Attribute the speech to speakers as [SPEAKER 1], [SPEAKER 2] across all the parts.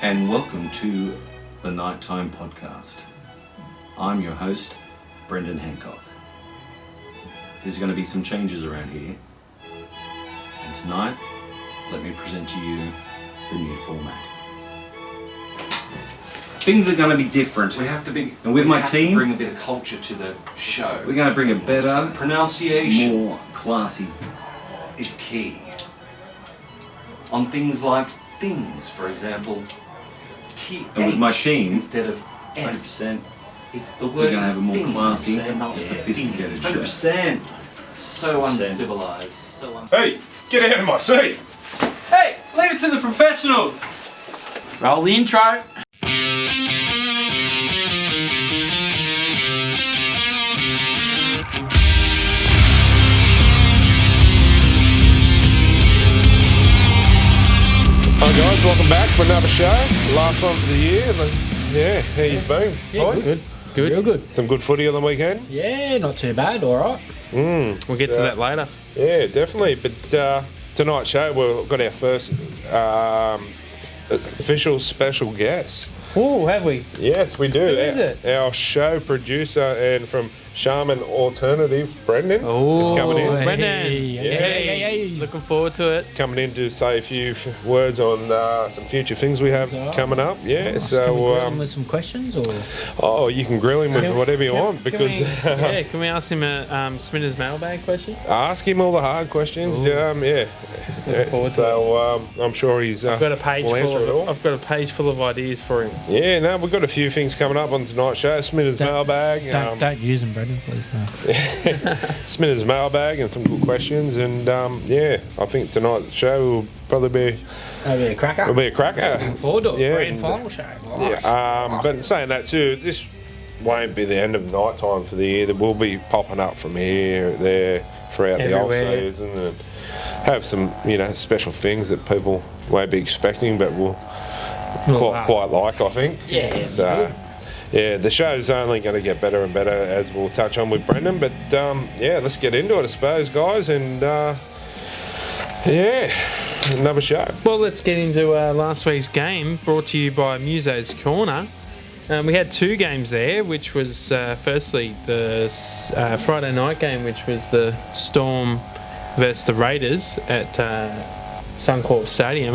[SPEAKER 1] and welcome to the KnightTime podcast. I'm your host, Brendan Hancock. There's going to be some changes around here, and tonight, let me present to you the new format. Things are going to be different.
[SPEAKER 2] We have to be,
[SPEAKER 1] and with my team,
[SPEAKER 2] bring a bit of culture to the show.
[SPEAKER 1] We're going to bring a better,
[SPEAKER 2] pronunciation,
[SPEAKER 1] more classy
[SPEAKER 2] is key. On things like things, for example, T.
[SPEAKER 1] And with my team,
[SPEAKER 2] instead of
[SPEAKER 1] 100%,
[SPEAKER 2] the word
[SPEAKER 1] we're going to have a more
[SPEAKER 2] things,
[SPEAKER 1] classy
[SPEAKER 2] and
[SPEAKER 1] and sophisticated show.
[SPEAKER 2] 100%. So uncivilized.
[SPEAKER 3] Hey, get out of my seat!
[SPEAKER 4] Hey, leave it to the professionals!
[SPEAKER 5] Roll the intro.
[SPEAKER 3] Hi guys, welcome back for another show. Last one for the year. Yeah, how you been?
[SPEAKER 5] Yeah, good. Real good.
[SPEAKER 3] Some good footy on the weekend?
[SPEAKER 5] Yeah, not too bad, alright.
[SPEAKER 4] We'll get to that later.
[SPEAKER 3] Yeah, definitely. But tonight's show, we've got our first official special guest.
[SPEAKER 4] Oh, have we?
[SPEAKER 3] Yes, we do.
[SPEAKER 4] Who is it?
[SPEAKER 3] Our show producer and from Shaman Alternative, Brendan, is coming in.
[SPEAKER 4] Brendan.
[SPEAKER 5] Hey.
[SPEAKER 4] Looking forward to it.
[SPEAKER 3] Coming in to say a few words on some future things we have coming up. Yeah,
[SPEAKER 5] Can we
[SPEAKER 3] so
[SPEAKER 5] grill him with some questions, or
[SPEAKER 3] you can grill him with whatever you want because
[SPEAKER 4] Can we ask him a Smita's mailbag question?
[SPEAKER 3] ask him all the hard questions.
[SPEAKER 4] forward to
[SPEAKER 3] So I'm sure he's
[SPEAKER 4] I've got a page
[SPEAKER 3] will answer it all.
[SPEAKER 4] I've got a page full of ideas for him.
[SPEAKER 3] Yeah, no, we've got a few things coming up on tonight's show. Smita's mailbag.
[SPEAKER 5] don't use them, Brendan, please. No.
[SPEAKER 3] Smita's mailbag and some good questions. And I think tonight's show will probably be
[SPEAKER 5] That'll be a cracker.
[SPEAKER 3] It'll be a cracker.
[SPEAKER 5] Looking forward to it.
[SPEAKER 3] Yeah,
[SPEAKER 5] Grand
[SPEAKER 3] and,
[SPEAKER 5] final show. Nice.
[SPEAKER 3] Yeah, but saying that too, this won't be the end of night time for the year. There will be popping up from here, there, throughout the off
[SPEAKER 4] Everywhere.
[SPEAKER 3] season, and have some special things that people won't be expecting, but will quite like, I think.
[SPEAKER 5] Yeah.
[SPEAKER 3] So, yeah, the show's only going to get better and better as we'll touch on with Brendan. But let's get into it, I suppose, guys, and another show.
[SPEAKER 4] Well, let's get into last week's game, brought to you by Muso's Corner. We had two games there, which was firstly the Friday night game, which was the Storm versus the Raiders at Suncorp Stadium.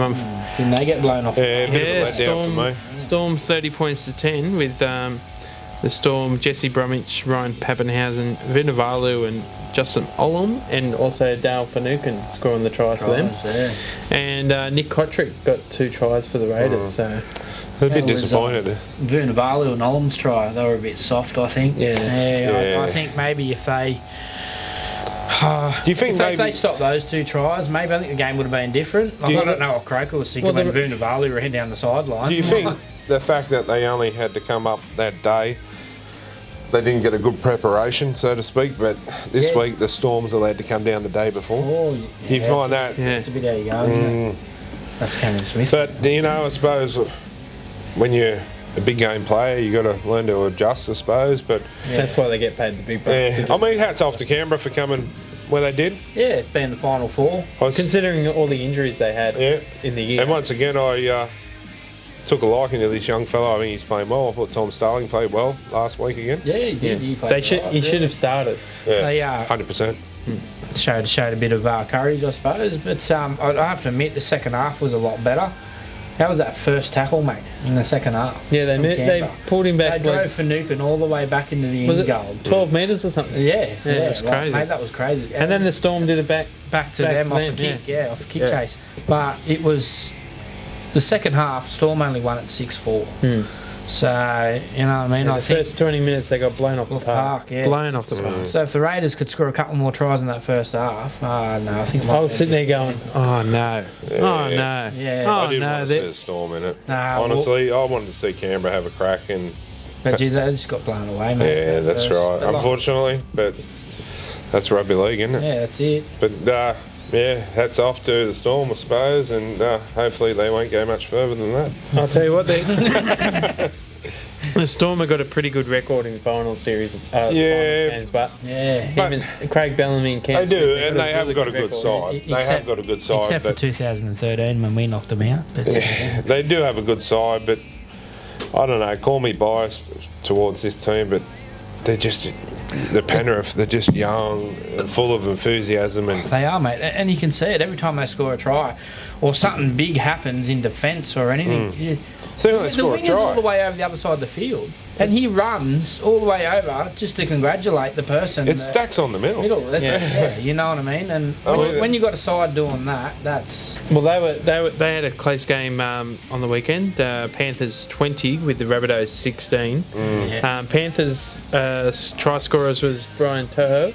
[SPEAKER 5] Didn't they get blown off?
[SPEAKER 3] Yeah, a bit of a letdown for me.
[SPEAKER 4] Storm 30 points to 10 with the Storm, Jesse Bromwich, Ryan Pappenhausen, Vunivalu and Justin Olam, and also Dale Finucane scoring the tries for them.
[SPEAKER 5] Yeah.
[SPEAKER 4] And Nick Kotrick got 2 tries for the Raiders. So
[SPEAKER 3] A bit disappointed.
[SPEAKER 5] Vunivalu and Olam's try, they were a bit soft, I think.
[SPEAKER 4] Yeah.
[SPEAKER 5] I think maybe if they...
[SPEAKER 3] Do you think
[SPEAKER 5] if they stopped those 2 tries, maybe I think the game would have been different. I don't know what Croker was thinking when Vunivalu ran down the sideline.
[SPEAKER 3] Do you think the fact that they only had to come up that day, they didn't get a good preparation, so to speak, but this week the Storm's allowed to come down the day before? Do you find that?
[SPEAKER 4] yeah.
[SPEAKER 5] It's a bit how you go, isn't it? That's Cameron Smith.
[SPEAKER 3] But, I suppose when you're a big game player, you got to learn to adjust, I suppose. But
[SPEAKER 4] That's why they get paid the big bucks.
[SPEAKER 3] I mean, hats off to Canberra for coming where they did.
[SPEAKER 5] Yeah, being the final 4.
[SPEAKER 4] Considering all the injuries they had in the year.
[SPEAKER 3] And once again, I took a liking to this young fellow. I think he's playing well. I thought Tom Starling played well last week again.
[SPEAKER 5] Yeah, he did. He played
[SPEAKER 4] He should have started.
[SPEAKER 3] Yeah, 100%.
[SPEAKER 5] showed a bit of courage, I suppose. But I have to admit, the second half was a lot better. How was that first tackle, mate, in the second half?
[SPEAKER 4] Yeah, they pulled him back.
[SPEAKER 5] They drove Finucane all the way back into the end goal.
[SPEAKER 4] 12 metres or something?
[SPEAKER 5] Yeah,
[SPEAKER 4] it was crazy.
[SPEAKER 5] Mate, that was crazy.
[SPEAKER 4] And then the Storm did it back
[SPEAKER 5] to them off a kick, off a kick chase. But it was the second half. Storm only won at 6-4. So you know what I mean.
[SPEAKER 4] The first 20 minutes they got blown off the park. Blown off the park.
[SPEAKER 5] So if the Raiders could score a couple more tries in that first half, no, I think
[SPEAKER 4] I was sitting there going, oh no, oh no,
[SPEAKER 5] yeah.
[SPEAKER 3] I didn't want to see a Storm in it. Honestly, I wanted to see Canberra have a crack and.
[SPEAKER 5] But geez, they just got blown away, mate.
[SPEAKER 3] Yeah, that's right. Unfortunately, but that's rugby league, isn't it?
[SPEAKER 5] Yeah, that's it.
[SPEAKER 3] But hats off to the Storm, I suppose, and hopefully they won't go much further than that.
[SPEAKER 4] I'll tell you what, The Storm have got a pretty good record in final series.
[SPEAKER 3] Yeah.
[SPEAKER 4] Final games, but
[SPEAKER 5] Yeah.
[SPEAKER 4] even Craig Bellamy and Cam
[SPEAKER 3] They do,
[SPEAKER 4] Smith,
[SPEAKER 3] and they have got a good
[SPEAKER 4] record.
[SPEAKER 3] side. They have got a good side.
[SPEAKER 5] Except for 2013 when we knocked them out. But,
[SPEAKER 3] They do have a good side, but I don't know. Call me biased towards this team, but they're just the Penrith. They're just young and full of enthusiasm, and
[SPEAKER 5] they are, mate. And you can see it every time they score a try or something big happens in defence or anything.
[SPEAKER 3] see when they
[SPEAKER 5] The
[SPEAKER 3] score a
[SPEAKER 5] winger's all the
[SPEAKER 3] try.
[SPEAKER 5] way over the other side of the field. And he runs all the way over just to congratulate the person.
[SPEAKER 3] It stacks on the middle.
[SPEAKER 5] Yeah, you know what I mean. And when you got a side doing that, that's
[SPEAKER 4] Well, they had a close game on the weekend. Panthers 20 with the Rabbitohs 16. Panthers try scorers was Brian Toho.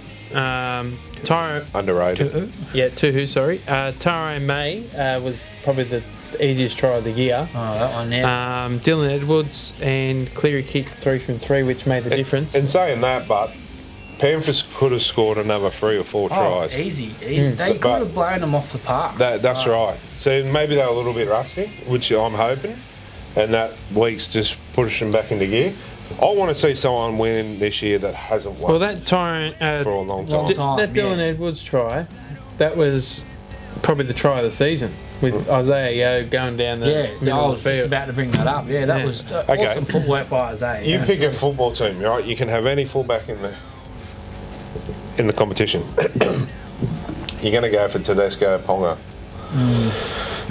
[SPEAKER 3] Underrated.
[SPEAKER 4] Tuhu, sorry. Tyrone May was probably the easiest try of the year.
[SPEAKER 5] oh that one. Yeah.
[SPEAKER 4] Dylan Edwards and Cleary kicked 3 from 3, which made the difference.
[SPEAKER 3] And saying that, but Panthers could have scored another 3 or 4 tries.
[SPEAKER 5] Easy. They could have blown them off the park.
[SPEAKER 3] That's right. So maybe they're a little bit rusty, which I'm hoping, and that week's just pushing them back into gear. I want to see someone win this year that hasn't won
[SPEAKER 4] Well, that Tyrone
[SPEAKER 3] for a long time.
[SPEAKER 4] that Dylan Edwards try, that was probably the try of the season with Isaiah Yeo going down the middle
[SPEAKER 5] I
[SPEAKER 4] of
[SPEAKER 5] was
[SPEAKER 4] the
[SPEAKER 5] just
[SPEAKER 4] field.
[SPEAKER 5] about to bring that up. Yeah, that was awesome footwork by Isaiah.
[SPEAKER 3] You pick a football team, right? You can have any fullback in the competition. You're going to go for Tedesco, Ponga.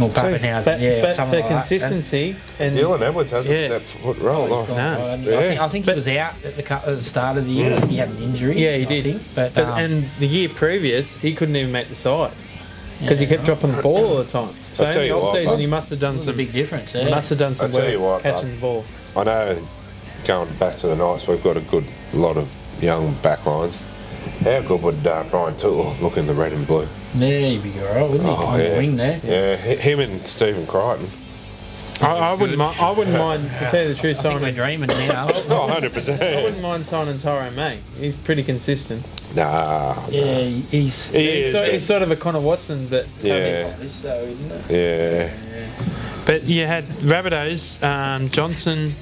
[SPEAKER 5] Or Pappenhausen,
[SPEAKER 4] But
[SPEAKER 5] something
[SPEAKER 4] for
[SPEAKER 5] like that.
[SPEAKER 4] consistency and
[SPEAKER 3] Dylan Edwards hasn't
[SPEAKER 4] Yeah.
[SPEAKER 3] stepped foot wrong.
[SPEAKER 4] no.
[SPEAKER 5] I think he was out at the start of the year. He had an injury.
[SPEAKER 4] Yeah, he
[SPEAKER 5] I
[SPEAKER 4] did.
[SPEAKER 5] think. But,
[SPEAKER 4] and the year previous, he couldn't even make the side because he kept dropping the ball all the time. So
[SPEAKER 3] I'll
[SPEAKER 4] in
[SPEAKER 3] tell
[SPEAKER 4] the
[SPEAKER 3] you what,
[SPEAKER 4] off season,
[SPEAKER 3] bud.
[SPEAKER 4] he must have done
[SPEAKER 5] It was a
[SPEAKER 4] some
[SPEAKER 5] big difference.
[SPEAKER 4] He
[SPEAKER 5] Yeah.
[SPEAKER 4] must have done some
[SPEAKER 3] I'll tell
[SPEAKER 4] work
[SPEAKER 3] you what,
[SPEAKER 4] catching
[SPEAKER 3] bud.
[SPEAKER 4] the ball.
[SPEAKER 3] I know, going back to the Knights, we've got a good lot of young backlines. How good would Brian Tootle look in the red and blue?
[SPEAKER 5] Yeah, he'd be alright, wouldn't he? On the wing there.
[SPEAKER 3] Yeah, him and Stephen Crichton.
[SPEAKER 4] I wouldn't mind to tell you the truth,
[SPEAKER 5] I think we're
[SPEAKER 4] signing.
[SPEAKER 5] dreaming now.
[SPEAKER 3] Oh,
[SPEAKER 4] I
[SPEAKER 3] 100%.
[SPEAKER 4] wouldn't mind signing Tyrone May. He's pretty consistent.
[SPEAKER 3] Nah.
[SPEAKER 5] Yeah, he's.
[SPEAKER 4] He's sort of a Connor Watson, but
[SPEAKER 3] Yeah.
[SPEAKER 5] This though, isn't it?
[SPEAKER 3] Yeah.
[SPEAKER 4] But you had Rabbitohs, Johnson.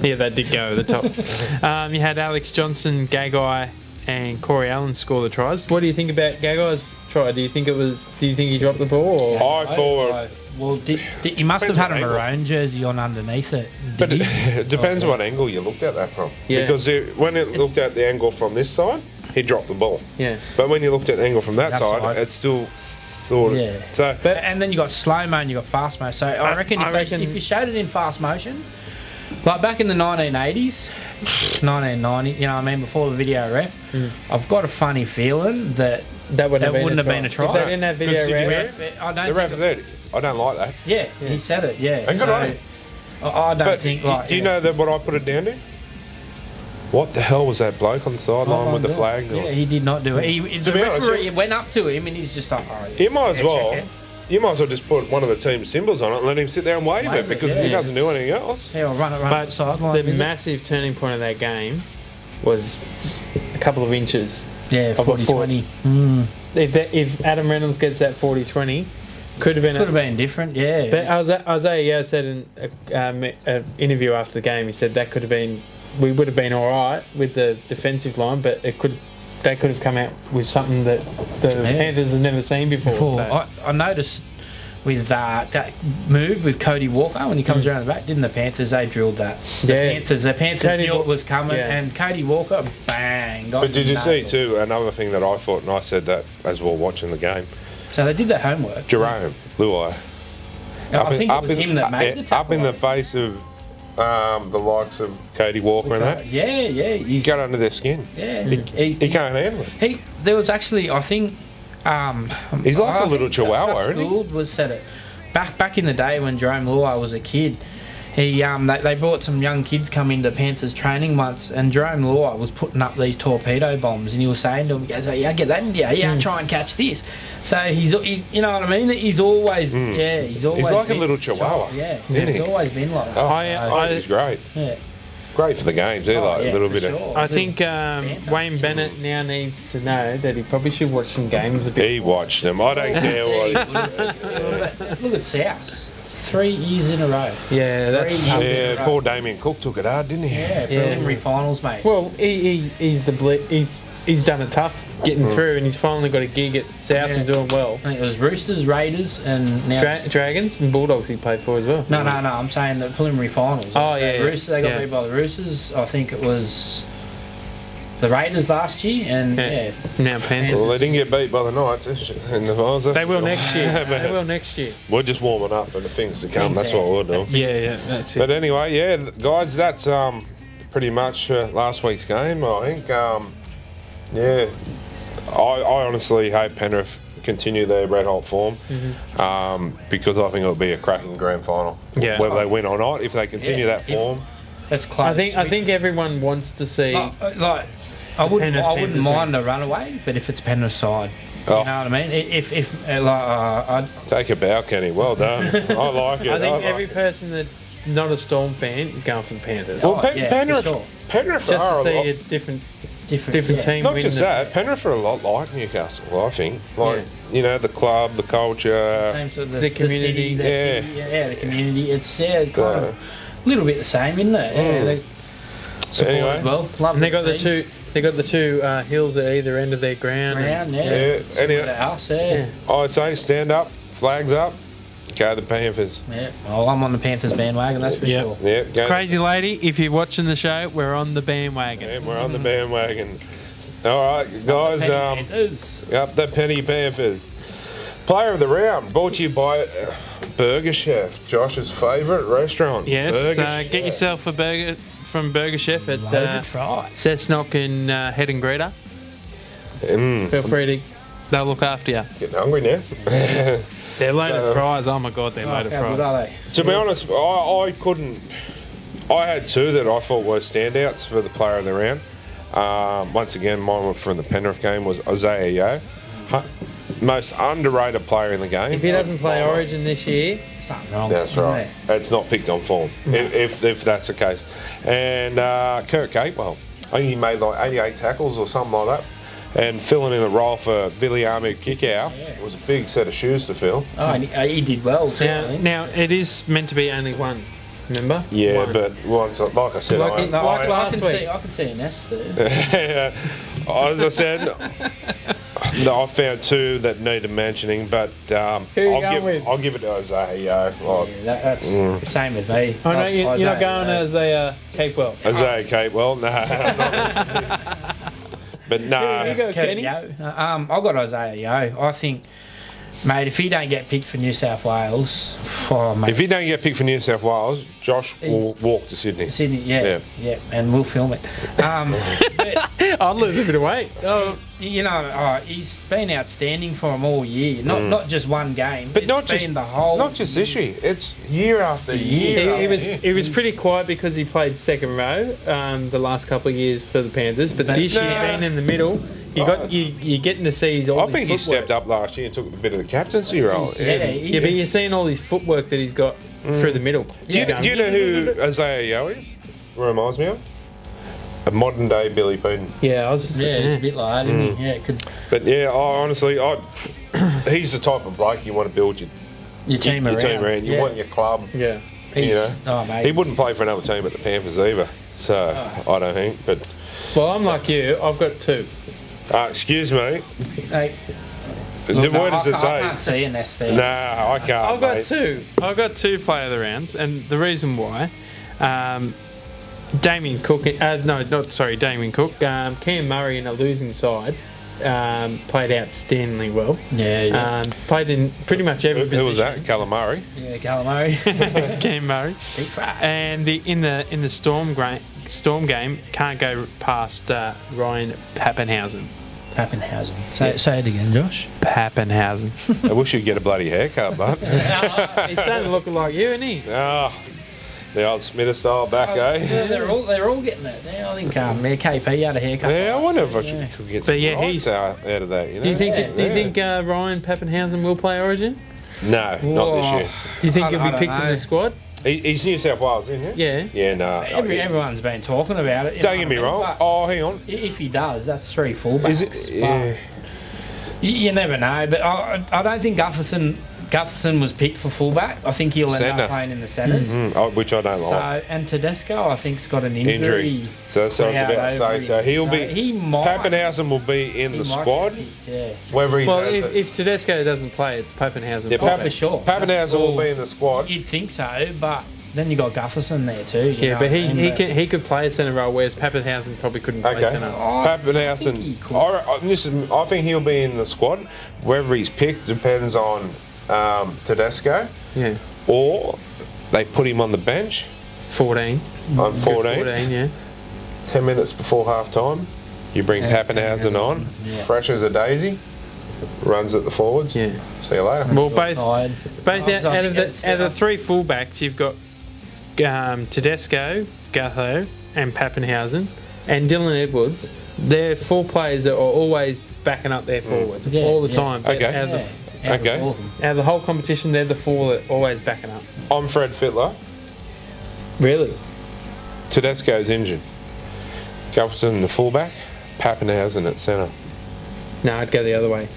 [SPEAKER 4] Yeah, that did go over the top. You had Alex Johnson, Gagai, and Corey Allen score the tries. What do you think about Gagai's try? Do you think he dropped the ball? Or?
[SPEAKER 3] I thought,
[SPEAKER 5] Well, you must have had a
[SPEAKER 3] Depends what
[SPEAKER 5] maroon jersey on underneath it.
[SPEAKER 3] but
[SPEAKER 5] Did you?
[SPEAKER 3] it depends what angle you looked at that from.
[SPEAKER 4] Yeah.
[SPEAKER 3] Because when it looked at the angle from this side, he dropped the ball.
[SPEAKER 4] Yeah.
[SPEAKER 3] But when you looked at the angle from that
[SPEAKER 5] That
[SPEAKER 3] side,
[SPEAKER 5] side.
[SPEAKER 3] it's still sort of.
[SPEAKER 5] Yeah.
[SPEAKER 3] So,
[SPEAKER 5] And then you got slow mo and you got fast mo. So I reckon if you showed it in fast motion, like back in the 1980s, 1990, you know what I mean, before the video ref, I've got a funny feeling that
[SPEAKER 4] wouldn't
[SPEAKER 5] have been a try.
[SPEAKER 4] If they didn't have video
[SPEAKER 3] Because did you
[SPEAKER 4] ref,
[SPEAKER 5] I don't
[SPEAKER 3] the
[SPEAKER 5] think
[SPEAKER 3] ref said, I don't like that.
[SPEAKER 5] Yeah, he said it. Yeah,
[SPEAKER 3] And good on him.
[SPEAKER 5] I don't
[SPEAKER 3] But
[SPEAKER 5] think like.
[SPEAKER 3] do you know that what I put it down to? What the hell was that bloke on the sideline with the flag?
[SPEAKER 5] Yeah, he did not do it. The
[SPEAKER 3] be honest,
[SPEAKER 5] referee went up to him and he's just like, oh,
[SPEAKER 3] You might as
[SPEAKER 5] yeah,
[SPEAKER 3] well.
[SPEAKER 5] check it.
[SPEAKER 3] You might as well just put one of the team's symbols on it and let him sit there and wave
[SPEAKER 5] Wave
[SPEAKER 3] it
[SPEAKER 5] it,
[SPEAKER 3] because
[SPEAKER 5] yeah.
[SPEAKER 3] he doesn't do anything else.
[SPEAKER 5] Yeah, I'll run up the
[SPEAKER 4] but
[SPEAKER 5] sideline.
[SPEAKER 4] the massive turning point of that game was a couple of inches.
[SPEAKER 5] Yeah,
[SPEAKER 4] of a
[SPEAKER 5] 40
[SPEAKER 4] foot.
[SPEAKER 5] 20.
[SPEAKER 4] If Adam Reynolds gets that 40-20, could have been.
[SPEAKER 5] Could have been different, yeah.
[SPEAKER 4] But Isaiah Yeo said in an interview after the game, he said that could have been. We would have been all right with the defensive line, but they could have come out with something that the Panthers have never seen before. So.
[SPEAKER 5] I noticed with that move with Cody Walker when he comes around the back, didn't the Panthers? They drilled that. The Panthers
[SPEAKER 4] Cody
[SPEAKER 5] knew it was coming,
[SPEAKER 4] yeah.
[SPEAKER 5] and Cody Walker, bang. Got
[SPEAKER 3] But did you see
[SPEAKER 5] nailed.
[SPEAKER 3] too another thing that I thought, and I said that as well watching the game?
[SPEAKER 5] So they did their homework.
[SPEAKER 3] Jerome Luai.
[SPEAKER 5] I think it was him that made the tackle.
[SPEAKER 3] Up in the face of the likes of Cody Walker and that.
[SPEAKER 5] Yeah, he's
[SPEAKER 3] Get under their skin.
[SPEAKER 5] yeah.
[SPEAKER 3] He can't handle it.
[SPEAKER 5] There was actually, I think.
[SPEAKER 3] He's like
[SPEAKER 5] I
[SPEAKER 3] a little
[SPEAKER 5] think
[SPEAKER 3] chihuahua,
[SPEAKER 5] Russ
[SPEAKER 3] isn't he?
[SPEAKER 5] Gould was said it back in the day when Jerome Luai was a kid. They brought some young kids come into Panthers training once, and Jerome Luai was putting up these torpedo bombs, and he was saying to them, he goes, "Oh, yeah, get that in, yeah, try and catch this." So he's you know what I mean? He's always he's always
[SPEAKER 3] He's like a
[SPEAKER 5] been
[SPEAKER 3] little chihuahua,
[SPEAKER 5] Yeah,
[SPEAKER 3] isn't
[SPEAKER 5] he's
[SPEAKER 3] he?
[SPEAKER 5] always been like that.
[SPEAKER 3] Oh, he's great.
[SPEAKER 5] Yeah.
[SPEAKER 3] Great for the games, a little
[SPEAKER 5] for
[SPEAKER 3] bit of.
[SPEAKER 5] sure.
[SPEAKER 4] I think Wayne Bennett now needs to know that he probably should watch some games a bit.
[SPEAKER 3] He watched them. I don't care what he said.
[SPEAKER 5] Look at South. 3 years in a row.
[SPEAKER 4] Yeah, that's
[SPEAKER 5] 3
[SPEAKER 4] tough.
[SPEAKER 5] years in a
[SPEAKER 3] Yeah,
[SPEAKER 5] row.
[SPEAKER 3] poor Damien Cook took it hard, didn't he?
[SPEAKER 5] Yeah, preliminary finals, mate.
[SPEAKER 4] Well, he's he's done it tough getting through, and he's finally got a gig at South and doing well.
[SPEAKER 5] I think it was Roosters, Raiders, and now
[SPEAKER 4] Dragons and Bulldogs he played for as well.
[SPEAKER 5] No, I'm saying the preliminary finals.
[SPEAKER 4] Oh, yeah, yeah.
[SPEAKER 5] Roosters, they got
[SPEAKER 4] Yeah.
[SPEAKER 5] beat by the Roosters. I think it was the Raiders last year, and
[SPEAKER 4] Now Panthers.
[SPEAKER 3] Well, they didn't get beat by the Knights in the finals.
[SPEAKER 4] They will next year. They will next year.
[SPEAKER 3] We're just warming up for the things to come. That's what we're doing.
[SPEAKER 4] Yeah, that's it.
[SPEAKER 3] But anyway, yeah, guys, that's pretty much last week's game. I think, yeah, I honestly hope Penrith continue their red hot form because I think it'll be a cracking grand final.
[SPEAKER 4] Yeah.
[SPEAKER 3] Whether they win or not, if they continue that form.
[SPEAKER 5] that's close.
[SPEAKER 4] I think everyone wants to see.
[SPEAKER 5] I wouldn't
[SPEAKER 4] Panthers
[SPEAKER 5] mind a runaway, but if it's Penrith side, you know what I mean. If I'd
[SPEAKER 3] Take a bow, Kenny. Well done. I like it.
[SPEAKER 4] I think
[SPEAKER 3] like
[SPEAKER 4] every
[SPEAKER 3] it.
[SPEAKER 4] person that's not a Storm fan is going for the Panthers.
[SPEAKER 3] Well,
[SPEAKER 5] yeah,
[SPEAKER 3] Penrith,
[SPEAKER 5] for sure.
[SPEAKER 3] Penrith
[SPEAKER 4] Just
[SPEAKER 3] are
[SPEAKER 4] to see
[SPEAKER 3] a lot.
[SPEAKER 4] a different
[SPEAKER 5] different
[SPEAKER 4] team
[SPEAKER 3] Not
[SPEAKER 4] win
[SPEAKER 3] just
[SPEAKER 4] the-
[SPEAKER 3] that, Penrith are a lot like Newcastle, I think. Like, you know, the club, the culture.
[SPEAKER 5] Same sort of
[SPEAKER 4] The community.
[SPEAKER 5] the community. It's kind of a little bit the same, isn't it? Yeah, they support
[SPEAKER 3] Anyway.
[SPEAKER 5] as well. Love
[SPEAKER 4] And they got the
[SPEAKER 5] team.
[SPEAKER 4] two. They got the two hills at either end of their ground.
[SPEAKER 5] Round,
[SPEAKER 3] Yeah, anyway.
[SPEAKER 5] The house, yeah.
[SPEAKER 3] I'd say stand up, flags up, go the Panthers.
[SPEAKER 5] Yeah. Well, I'm on the Panthers bandwagon, that's for sure.
[SPEAKER 3] Yeah, go.
[SPEAKER 4] Crazy lady, if you're watching the show, we're on the bandwagon.
[SPEAKER 3] Yeah, we're on the bandwagon. All right, guys.
[SPEAKER 5] Panthers.
[SPEAKER 3] Up the Penny Panthers. Player of the round brought to you by Burger Chef, Josh's favourite restaurant.
[SPEAKER 4] Yes,
[SPEAKER 3] Burger
[SPEAKER 4] get
[SPEAKER 3] Chef.
[SPEAKER 4] yourself a burger from Burger Chef at
[SPEAKER 5] Loaded fries.
[SPEAKER 4] Cessnock and Head and Greta. Feel free to. They'll look after you.
[SPEAKER 3] Getting hungry now.
[SPEAKER 4] They're loaded
[SPEAKER 3] So-
[SPEAKER 4] fries. Oh my god, they're loaded
[SPEAKER 5] How good
[SPEAKER 4] fries.
[SPEAKER 5] are they?
[SPEAKER 3] To be honest, I couldn't. I had two that I thought were standouts for the player of the round. Once again, mine from the Penrith game was Isaiah Yeo. Most underrated player in the game.
[SPEAKER 4] If he doesn't play Origin this year,
[SPEAKER 5] Something wrong.
[SPEAKER 3] That's
[SPEAKER 5] isn't
[SPEAKER 3] right.
[SPEAKER 5] there?
[SPEAKER 3] It's not picked on form, if that's the case. And Kurt Capewell, I think he made like 88 tackles or something like that. And filling in the role for Viliamu Kikau. It was a big set of shoes to fill.
[SPEAKER 5] Oh, and he did well too, I think.
[SPEAKER 4] now it is meant to be only one. Remember?
[SPEAKER 3] Yeah,
[SPEAKER 4] One.
[SPEAKER 3] but once, like I said,
[SPEAKER 4] Like
[SPEAKER 3] I,
[SPEAKER 4] it- like last week.
[SPEAKER 5] I can see an S there.
[SPEAKER 3] as I said, I found two that needed mentioning, but
[SPEAKER 4] Who you going with?
[SPEAKER 3] I'll give it to Isaiah Yeo. Like,
[SPEAKER 5] Yeah, that's the same with me.
[SPEAKER 4] Oh no, you're not
[SPEAKER 5] Isaiah,
[SPEAKER 4] going as a Capewell.
[SPEAKER 3] Isaiah Capewell, no. But
[SPEAKER 4] Here
[SPEAKER 3] no.
[SPEAKER 4] you go, Kenny.
[SPEAKER 5] Yeo. I've got Isaiah Yeo. I think, mate, if he don't get picked for New South Wales, mate,
[SPEAKER 3] If he don't get picked for New South Wales, Josh will walk to Sydney.
[SPEAKER 5] Sydney, yeah, and we'll film it. But,
[SPEAKER 4] I'll lose a bit of weight. Oh,
[SPEAKER 5] you know, he's been outstanding for him all year. Not just one game,
[SPEAKER 3] But
[SPEAKER 5] it's
[SPEAKER 3] not
[SPEAKER 5] been
[SPEAKER 3] just
[SPEAKER 5] the whole.
[SPEAKER 3] not just this year. It's year after year.
[SPEAKER 4] he was pretty quiet because he played second row the last couple of years for the Panthers, but this year being in the middle, you're getting to see his.
[SPEAKER 3] I think he stepped up last year and took a bit of the captaincy role.
[SPEAKER 4] Yeah, but you're seeing all his footwork that he's got through the middle.
[SPEAKER 3] Do you know who Isaiah Yeo is? Reminds me of? A modern day Billy Peden.
[SPEAKER 4] Yeah, I was just.
[SPEAKER 5] it's a bit like that, isn't he? Yeah, it could
[SPEAKER 3] But yeah, honestly, he's the type of bloke you want to build your
[SPEAKER 5] team around.
[SPEAKER 3] You want your club.
[SPEAKER 4] Yeah.
[SPEAKER 3] You know,
[SPEAKER 5] Oh, mate.
[SPEAKER 3] he wouldn't play for another team but the Panthers either. So I don't think. But
[SPEAKER 4] Well, I'm like you. I've got two.
[SPEAKER 3] excuse me.
[SPEAKER 5] Hey,
[SPEAKER 3] What does it
[SPEAKER 5] I
[SPEAKER 3] say?
[SPEAKER 5] can't see an S there.
[SPEAKER 3] Nah, I can't.
[SPEAKER 4] I've got
[SPEAKER 3] mate.
[SPEAKER 4] two. I've got two player of the rounds, and the reason why, Damien Cook. Damien Cook. Cam Murray in a losing side played outstandingly well.
[SPEAKER 5] Yeah.
[SPEAKER 4] Played in pretty much every position.
[SPEAKER 3] Who was that? Calamari.
[SPEAKER 5] Yeah, Calamari.
[SPEAKER 4] Cam Murray.
[SPEAKER 5] Big fry.
[SPEAKER 4] And in the Storm game, can't go past Ryan Pappenhausen.
[SPEAKER 5] Pappenhausen. Say it again, Josh.
[SPEAKER 4] Pappenhausen.
[SPEAKER 3] I wish you'd get a bloody haircut, but
[SPEAKER 4] He's starting to look like you, isn't he?
[SPEAKER 3] The old Smita style back, eh?
[SPEAKER 5] They're all getting it now. I think KP had a haircut.
[SPEAKER 3] Yeah, I wonder if I
[SPEAKER 5] Yeah.
[SPEAKER 3] could get
[SPEAKER 4] But
[SPEAKER 3] some
[SPEAKER 4] yeah,
[SPEAKER 3] rights
[SPEAKER 4] he's-
[SPEAKER 3] out of that. You know?
[SPEAKER 4] Do you think?
[SPEAKER 5] Yeah.
[SPEAKER 4] Do you think Ryan Pappenhausen will play Origin?
[SPEAKER 3] No, not this year.
[SPEAKER 4] Do you think
[SPEAKER 5] I
[SPEAKER 4] he'll be
[SPEAKER 5] don't
[SPEAKER 4] picked in
[SPEAKER 5] know.
[SPEAKER 4] the squad?
[SPEAKER 3] He's New South Wales, isn't he?
[SPEAKER 4] Yeah.
[SPEAKER 3] Yeah, no.
[SPEAKER 5] Everyone's been talking about it. you
[SPEAKER 3] Don't
[SPEAKER 5] know
[SPEAKER 3] get me
[SPEAKER 5] what I mean?
[SPEAKER 3] wrong.
[SPEAKER 5] But
[SPEAKER 3] Oh, hang on.
[SPEAKER 5] if he does, that's 3 fullbacks.
[SPEAKER 3] Is it?
[SPEAKER 5] But
[SPEAKER 3] Yeah.
[SPEAKER 5] you never know. But I don't think Gufferson Gutherson was picked for fullback. I think he'll end
[SPEAKER 3] Centre.
[SPEAKER 5] up playing in the centres.
[SPEAKER 3] Which I don't like.
[SPEAKER 5] So, and Tedesco, I think's got an injury.
[SPEAKER 3] So I was about to say. So he'll be.
[SPEAKER 5] He might.
[SPEAKER 3] Pappenhausen will be in
[SPEAKER 5] he
[SPEAKER 3] the
[SPEAKER 5] might
[SPEAKER 3] squad.
[SPEAKER 5] get picked, yeah.
[SPEAKER 3] Whether he
[SPEAKER 4] Well,
[SPEAKER 3] does it.
[SPEAKER 4] if Tedesco doesn't play, it's Pappenhausen.
[SPEAKER 3] Yeah,
[SPEAKER 5] For sure.
[SPEAKER 3] Pappenhausen will be in the squad.
[SPEAKER 5] You'd think so, but then you got Gutherson there too. you
[SPEAKER 4] Yeah,
[SPEAKER 5] know
[SPEAKER 4] but
[SPEAKER 5] what I mean?
[SPEAKER 4] he could play a centre role, whereas Pappenhausen probably couldn't play
[SPEAKER 3] Okay.
[SPEAKER 4] centre.
[SPEAKER 5] I think he
[SPEAKER 3] Pappenhausen.
[SPEAKER 5] could.
[SPEAKER 3] I think he'll be in the squad. Whether he's picked depends on Tedesco,
[SPEAKER 4] Yeah,
[SPEAKER 3] or they put him on the bench
[SPEAKER 4] 14.
[SPEAKER 3] on 14.
[SPEAKER 4] 14, yeah.
[SPEAKER 3] 10 minutes before half time. You bring Pappenhausen on,
[SPEAKER 5] Yeah.
[SPEAKER 3] fresh as a daisy, runs at the forwards.
[SPEAKER 4] Yeah.
[SPEAKER 3] See you later.
[SPEAKER 4] Well,
[SPEAKER 5] Tired.
[SPEAKER 4] both
[SPEAKER 5] I
[SPEAKER 4] out of
[SPEAKER 5] think it's,
[SPEAKER 4] the three fullbacks, you've got Tedesco, Gutho, and Pappenhausen, and Dylan Edwards. They're four players that are always backing up their forwards
[SPEAKER 5] Yeah,
[SPEAKER 4] all the
[SPEAKER 5] yeah.
[SPEAKER 4] time.
[SPEAKER 3] Okay.
[SPEAKER 4] Out of the,
[SPEAKER 5] Out of
[SPEAKER 3] Okay.
[SPEAKER 5] all of them.
[SPEAKER 4] out of the whole competition, they're the four that are always backing up.
[SPEAKER 3] I'm Fred Fittler.
[SPEAKER 4] Really?
[SPEAKER 3] Tedesco's injured. Gutherson the fullback, Pappenhausen at centre.
[SPEAKER 4] No, I'd go the other way.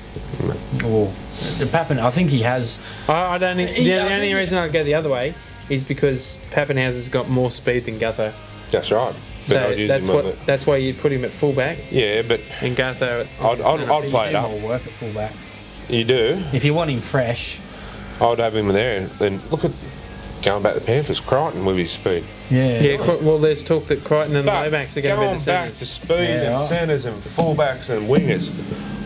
[SPEAKER 5] Oh, I think he has.
[SPEAKER 4] I don't. The
[SPEAKER 5] I
[SPEAKER 4] only
[SPEAKER 5] think-
[SPEAKER 4] reason I'd go the other way is because Pappenhausen's got more speed than Gutho.
[SPEAKER 3] That's right. But I'd
[SPEAKER 4] So
[SPEAKER 3] use
[SPEAKER 4] that's
[SPEAKER 3] him on the,
[SPEAKER 4] that's why you put him at fullback
[SPEAKER 3] yeah, but
[SPEAKER 4] and Gutho at.
[SPEAKER 3] I'd play it
[SPEAKER 5] do
[SPEAKER 3] up.
[SPEAKER 5] more work at fullback.
[SPEAKER 3] You do.
[SPEAKER 5] If you want him fresh,
[SPEAKER 3] I'd have him there. Then look at going back to Panthers, Crichton with his speed.
[SPEAKER 5] yeah.
[SPEAKER 4] Well, there's talk that Crichton and the
[SPEAKER 3] But
[SPEAKER 4] Low-backs are going to be
[SPEAKER 3] going
[SPEAKER 4] the
[SPEAKER 3] back
[SPEAKER 4] centres.
[SPEAKER 3] to speed
[SPEAKER 5] Yeah.
[SPEAKER 3] and centres and fullbacks and wingers,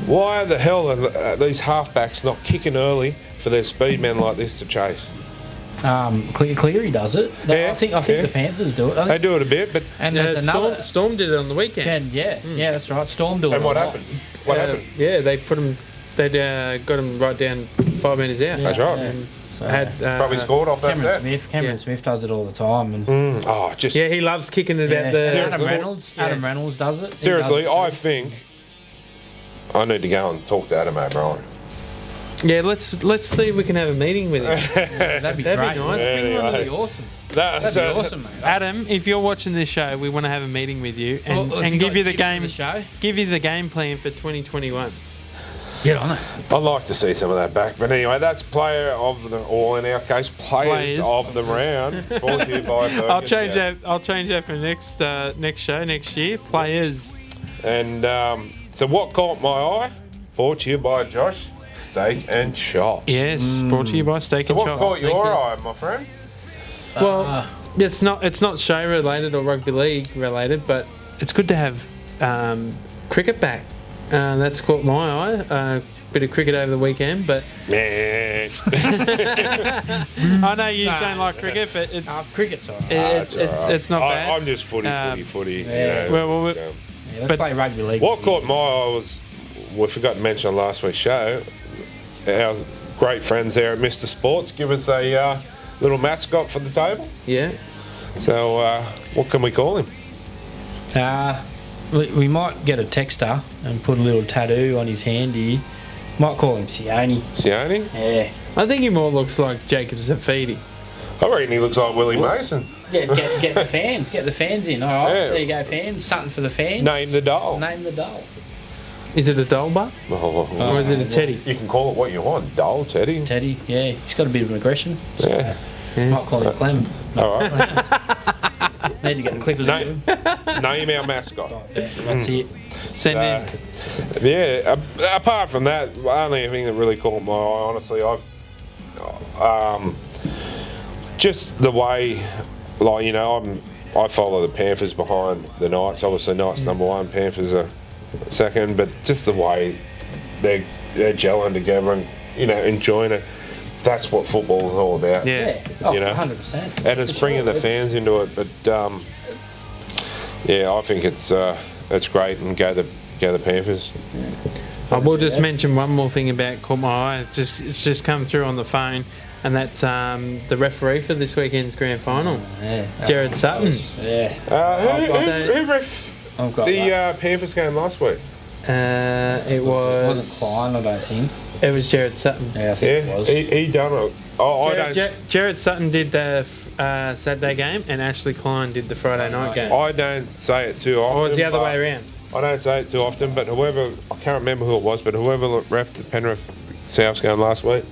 [SPEAKER 3] why the hell are these halfbacks not kicking early for their speed men like this to chase?
[SPEAKER 5] Cleary does it.
[SPEAKER 3] Yeah,
[SPEAKER 5] I think
[SPEAKER 3] yeah.
[SPEAKER 5] the Panthers do it. I
[SPEAKER 3] They
[SPEAKER 5] think,
[SPEAKER 3] do it a bit, but
[SPEAKER 5] and there's another.
[SPEAKER 4] Storm did it on the weekend.
[SPEAKER 5] Yeah, that's right. Storm do it.
[SPEAKER 3] and what
[SPEAKER 5] a lot.
[SPEAKER 3] happened? What happened?
[SPEAKER 4] Yeah, they put him. They got him right down 5 metres out.
[SPEAKER 3] That's right.
[SPEAKER 4] And
[SPEAKER 5] So,
[SPEAKER 4] had
[SPEAKER 3] Probably scored off that
[SPEAKER 5] Cameron
[SPEAKER 3] set.
[SPEAKER 5] Smith. Cameron
[SPEAKER 4] Yeah.
[SPEAKER 5] Smith does it all the time. And
[SPEAKER 3] Oh, just
[SPEAKER 4] Yeah, he loves kicking it
[SPEAKER 5] yeah,
[SPEAKER 4] out the.
[SPEAKER 5] Adam Reynolds.
[SPEAKER 4] Yeah.
[SPEAKER 5] Adam Reynolds does it. He
[SPEAKER 3] seriously,
[SPEAKER 5] does it
[SPEAKER 3] I
[SPEAKER 5] too.
[SPEAKER 3] think I need to go and talk to Adam O'Brien.
[SPEAKER 4] Yeah, let's see if we can have a meeting with him.
[SPEAKER 5] That'd be
[SPEAKER 4] That'd be
[SPEAKER 5] great.
[SPEAKER 4] nice.
[SPEAKER 5] That'd be awesome. That'd be awesome, mate.
[SPEAKER 4] Adam, if you're watching this show, we want to have a meeting with you and,
[SPEAKER 5] Well, if
[SPEAKER 4] and
[SPEAKER 5] you
[SPEAKER 4] give
[SPEAKER 5] got
[SPEAKER 4] you the
[SPEAKER 5] tips for
[SPEAKER 4] game.
[SPEAKER 5] the show,
[SPEAKER 4] Give you the game plan for 2021.
[SPEAKER 5] get on it.
[SPEAKER 3] I'd like to see some of that back, but anyway, that's player of the, or in our case, players of the round. Brought to you by
[SPEAKER 4] I'll
[SPEAKER 3] Burgers,
[SPEAKER 4] change
[SPEAKER 3] yeah.
[SPEAKER 4] that. I'll change that for next show next year. Players.
[SPEAKER 3] And so, what caught my eye? Brought to you by Josh Steak and Chops.
[SPEAKER 4] Yes, brought to you by Steak
[SPEAKER 3] So
[SPEAKER 4] and
[SPEAKER 3] what
[SPEAKER 4] Chops.
[SPEAKER 3] caught your eye, my friend?
[SPEAKER 4] Well, it's not show related or rugby league related, but it's good to have cricket back. That's caught my eye. Bit of cricket over the weekend, but
[SPEAKER 3] Yeah.
[SPEAKER 4] I know you don't like cricket, but it's
[SPEAKER 5] Cricket's all right.
[SPEAKER 4] it's not bad.
[SPEAKER 3] I'm just footy.
[SPEAKER 5] Yeah.
[SPEAKER 3] You know,
[SPEAKER 4] Well,
[SPEAKER 5] Yeah, let's
[SPEAKER 4] but-
[SPEAKER 5] play rugby league.
[SPEAKER 3] what caught my eye was, we forgot to mention on last week's show, our great friends there at Mr. Sports give us a little mascot for the table.
[SPEAKER 4] yeah.
[SPEAKER 3] So, what can we call him?
[SPEAKER 5] We might get a texter and put a little tattoo on his hand here. Might call him Sione.
[SPEAKER 3] Sione?
[SPEAKER 5] Yeah.
[SPEAKER 4] I think he more looks like Jacob Zafidi.
[SPEAKER 3] I reckon he looks like Willie Mason.
[SPEAKER 5] Get the fans. Get the fans in. All right.
[SPEAKER 3] Yeah.
[SPEAKER 5] There you go, fans. Something for the fans.
[SPEAKER 3] Name the doll.
[SPEAKER 5] Name the doll.
[SPEAKER 4] Is it a Dolba
[SPEAKER 3] Oh,
[SPEAKER 4] or is it a Teddy?
[SPEAKER 3] you can call it what you want. Doll, Teddy.
[SPEAKER 5] Teddy. Yeah. He's got a bit of an aggression.
[SPEAKER 3] Yeah.
[SPEAKER 5] Might call him Clem.
[SPEAKER 3] All right.
[SPEAKER 5] Need to get the clippers
[SPEAKER 3] Name,
[SPEAKER 5] with him.
[SPEAKER 3] name our mascot.
[SPEAKER 5] Yeah, that's it.
[SPEAKER 4] Send in.
[SPEAKER 3] Yeah. Apart from that, the only thing that really caught my eye, honestly, just the way, like, you know, I follow the Panthers behind the Knights. Obviously, Knights number one, Panthers are second, but just the way they're gelling together and, you know, enjoying it. That's what football is all about.
[SPEAKER 4] Yeah.
[SPEAKER 5] Yeah. Oh,
[SPEAKER 3] You know.
[SPEAKER 5] 100%.
[SPEAKER 3] And it's
[SPEAKER 5] For
[SPEAKER 3] bringing
[SPEAKER 5] sure.
[SPEAKER 3] the fans into it, but yeah, I think it's great, and go the Panthers.
[SPEAKER 4] I will just mention one more thing about caught my eye. It's just come through on the phone, and that's the referee for this weekend's grand final,
[SPEAKER 5] Yeah.
[SPEAKER 4] Jared Sutton.
[SPEAKER 5] Yeah.
[SPEAKER 3] Who ref
[SPEAKER 5] I've got
[SPEAKER 3] the
[SPEAKER 5] that.
[SPEAKER 3] Panthers game last week?
[SPEAKER 4] It
[SPEAKER 5] It
[SPEAKER 4] was.
[SPEAKER 5] wasn't Klein, I don't think.
[SPEAKER 4] It was Jared Sutton.
[SPEAKER 5] Yeah, I think
[SPEAKER 3] Yeah,
[SPEAKER 5] it was.
[SPEAKER 3] he done it. Oh, I don't.
[SPEAKER 4] Jared Sutton did the Saturday game, and Ashley Klein did the Friday night game.
[SPEAKER 3] I don't say it too often.
[SPEAKER 4] Or was the other
[SPEAKER 3] but-
[SPEAKER 4] way around?
[SPEAKER 3] I don't say it too often, but whoever, I can't remember who it was, but whoever ref the Penrith Souths game last week,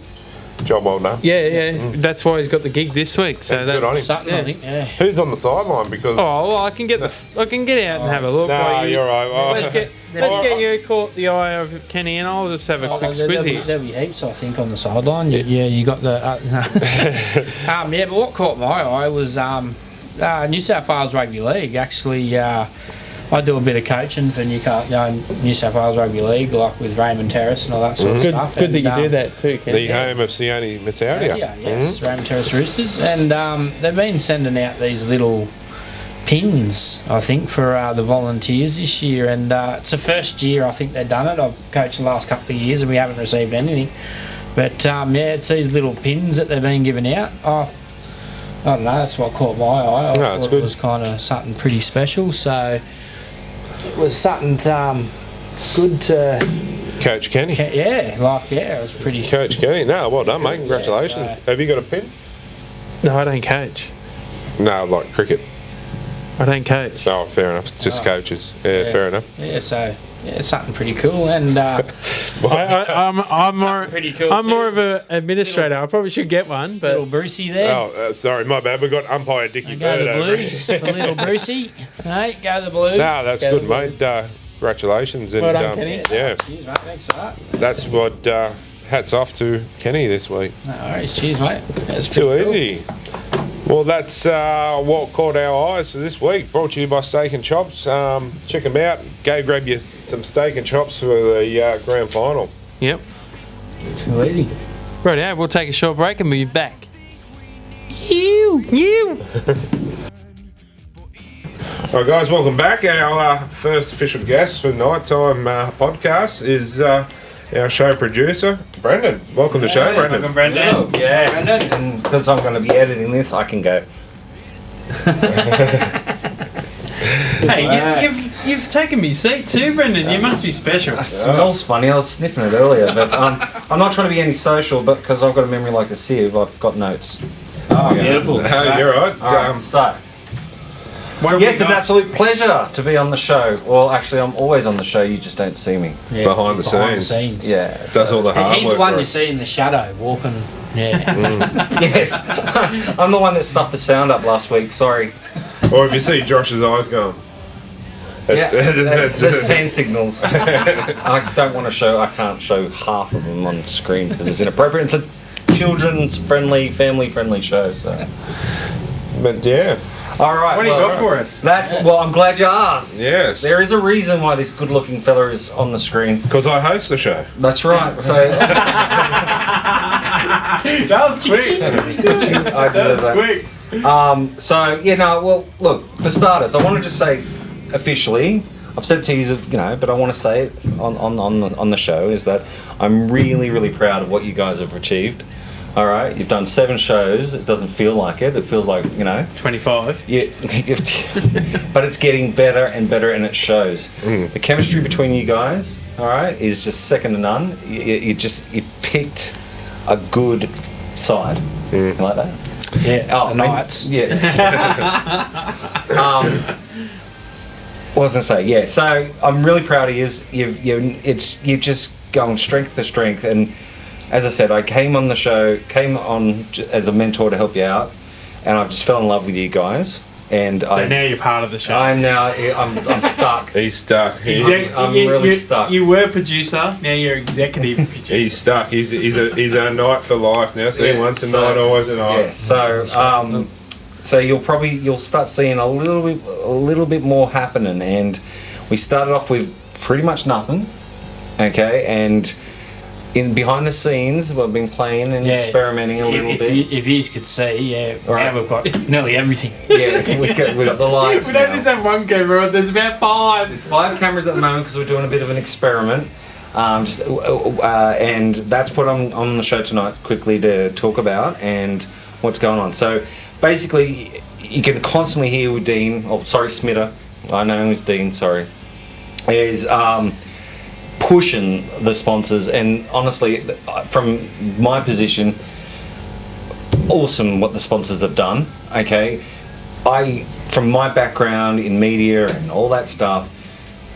[SPEAKER 3] Job well done.
[SPEAKER 4] Yeah. That's why he's got the gig this week. So
[SPEAKER 3] Good on him.
[SPEAKER 5] Sutton, I think. Yeah.
[SPEAKER 3] Who's on the sideline? Because
[SPEAKER 4] Oh, well, I can get out and have a look.
[SPEAKER 3] no,
[SPEAKER 4] while
[SPEAKER 3] you're right. Oh.
[SPEAKER 4] Let's get you caught the eye of Kenny, and I'll just have a quick squizzy.
[SPEAKER 5] There'll be heaps, I think, on the sideline. Yeah, you got the. No. But what caught my eye was New South Wales Rugby League. Actually, I do a bit of coaching for New South Wales Rugby League, like with Raymond Terrace and all that sort of stuff.
[SPEAKER 4] Good that you do that too, Kenny.
[SPEAKER 3] The home of Sione Mataria.
[SPEAKER 5] Yes, Raymond Terrace Roosters, and they've been sending out these little pins, I think, for the volunteers this year, and it's the first year I think they've done it. I've coached the last couple of years and we haven't received anything, but it's these little pins that they've been giving out. I don't know, that's what caught my eye. I thought it was kind of something pretty special, so it was something good to
[SPEAKER 3] Coach Kenny.
[SPEAKER 5] it was pretty.
[SPEAKER 3] Coach Kenny. No, well done, mate. Congratulations.
[SPEAKER 5] so-
[SPEAKER 3] Have you got a pin?
[SPEAKER 4] No, I don't coach.
[SPEAKER 3] No, like cricket.
[SPEAKER 4] I don't coach.
[SPEAKER 3] Oh, fair enough. It's just coaches. Yeah, fair enough.
[SPEAKER 5] Yeah, so it's something pretty cool, and
[SPEAKER 4] I'm more.
[SPEAKER 5] pretty cool.
[SPEAKER 4] I'm
[SPEAKER 5] too.
[SPEAKER 4] more of an administrator. I probably should get one,
[SPEAKER 5] Little
[SPEAKER 4] but
[SPEAKER 5] Brucey there.
[SPEAKER 3] Oh, sorry, my bad. We've got umpire Dickie
[SPEAKER 5] And go
[SPEAKER 3] Bird
[SPEAKER 5] the
[SPEAKER 3] over
[SPEAKER 5] Blues
[SPEAKER 3] here.
[SPEAKER 5] for little Brucey. Hey, go the Blues.
[SPEAKER 3] No, that's
[SPEAKER 5] Go
[SPEAKER 3] good,
[SPEAKER 5] the Blues.
[SPEAKER 3] mate. Congratulations. And
[SPEAKER 4] Well done, Kenny.
[SPEAKER 3] yeah,
[SPEAKER 5] Cheers, mate. Thanks for that.
[SPEAKER 3] that's what. Hats off to Kenny this week.
[SPEAKER 5] No worries. Cheers, mate. That's
[SPEAKER 3] Too
[SPEAKER 5] pretty cool.
[SPEAKER 3] easy. Well, that's what caught our eyes for this week. Brought to you by Steak and Chops. Check them out. Go grab you some steak and chops for the grand final.
[SPEAKER 4] yep.
[SPEAKER 5] Too easy.
[SPEAKER 4] Right now, we'll take a short break and we'll be back.
[SPEAKER 5] You.
[SPEAKER 3] All right, guys, welcome back. Our first official guest for Nighttime podcast is our show producer, Brendan. Welcome to the show, Brendan.
[SPEAKER 2] Welcome, Brendan.
[SPEAKER 6] Oh, yes. And because I'm going to be editing this, I can go.
[SPEAKER 4] Hey, you've taken me seat too, Brendan. You must be special.
[SPEAKER 6] It smells funny. I was sniffing it earlier, but I'm not trying to be antisocial, but because I've got a memory like a sieve, I've got notes.
[SPEAKER 2] Oh, beautiful.
[SPEAKER 3] You're right.
[SPEAKER 6] All right, so. It's an absolute pleasure to be on the show. Well, actually, I'm always on the show. You just don't see me.
[SPEAKER 5] Yeah,
[SPEAKER 3] Behind the scenes.
[SPEAKER 6] Yeah.
[SPEAKER 3] Does all the hard
[SPEAKER 5] He's
[SPEAKER 3] work.
[SPEAKER 5] the one
[SPEAKER 3] for
[SPEAKER 5] you
[SPEAKER 3] us.
[SPEAKER 5] see in the shadow walking. Yeah.
[SPEAKER 6] Yes. I'm the one that stuffed the sound up last week. Sorry.
[SPEAKER 3] Or if you see Josh's eyes going.
[SPEAKER 6] Yeah, that's hand signals. I don't want to show. I can't show half of them on screen because it's inappropriate. It's a children's friendly, family friendly show. So.
[SPEAKER 3] But yeah.
[SPEAKER 6] All right.
[SPEAKER 4] What do you got for us?
[SPEAKER 6] I'm glad you asked.
[SPEAKER 3] Yes.
[SPEAKER 6] There is a reason why this good-looking fella is on the screen.
[SPEAKER 3] Because I host the show.
[SPEAKER 6] That's right. So
[SPEAKER 4] That was quick.
[SPEAKER 6] I did that.
[SPEAKER 4] quick.
[SPEAKER 6] Well, look. For starters, I want to just say, officially, I've said to you, but I want to say it on the show is that I'm really, really proud of what you guys have achieved. All right, you've done 7 shows. It doesn't feel like it. It feels like
[SPEAKER 4] 25.
[SPEAKER 6] Yeah, but it's getting better and better, and it shows. The chemistry between you guys, all right, is just second to none. You picked a good side. You like that?
[SPEAKER 5] Yeah. The Knights.
[SPEAKER 6] Yeah. What was I gonna say? Yeah. So I'm really proud of you. You've just gone strength to strength, and as I said, I came on as a mentor to help you out, and I've just fell in love with you guys. And
[SPEAKER 4] So now you're part of the show.
[SPEAKER 6] I'm stuck.
[SPEAKER 3] He's stuck.
[SPEAKER 6] I'm really stuck.
[SPEAKER 4] You were producer, now you're executive producer.
[SPEAKER 3] He's stuck. He's a knight for life now. So
[SPEAKER 6] Yeah,
[SPEAKER 3] once a night, always a night.
[SPEAKER 6] Yeah. So you'll start seeing a little bit more happening, and we started off with pretty much nothing, okay, and in behind the scenes we've been playing and experimenting a little bit.
[SPEAKER 5] If you could see,
[SPEAKER 6] Right.
[SPEAKER 5] now we've got nearly everything.
[SPEAKER 6] Yeah, we got the lights
[SPEAKER 4] We don't
[SPEAKER 6] now.
[SPEAKER 4] just have one camera, there's about 5.
[SPEAKER 6] There's 5 cameras at the moment because we're doing a bit of an experiment. And that's what I'm on the show tonight quickly to talk about and what's going on. So basically, you can constantly hear with Dean, Smita, I know him as Dean, sorry, is pushing the sponsors, and honestly, from my position, awesome what the sponsors have done, okay? From my background in media and all that stuff,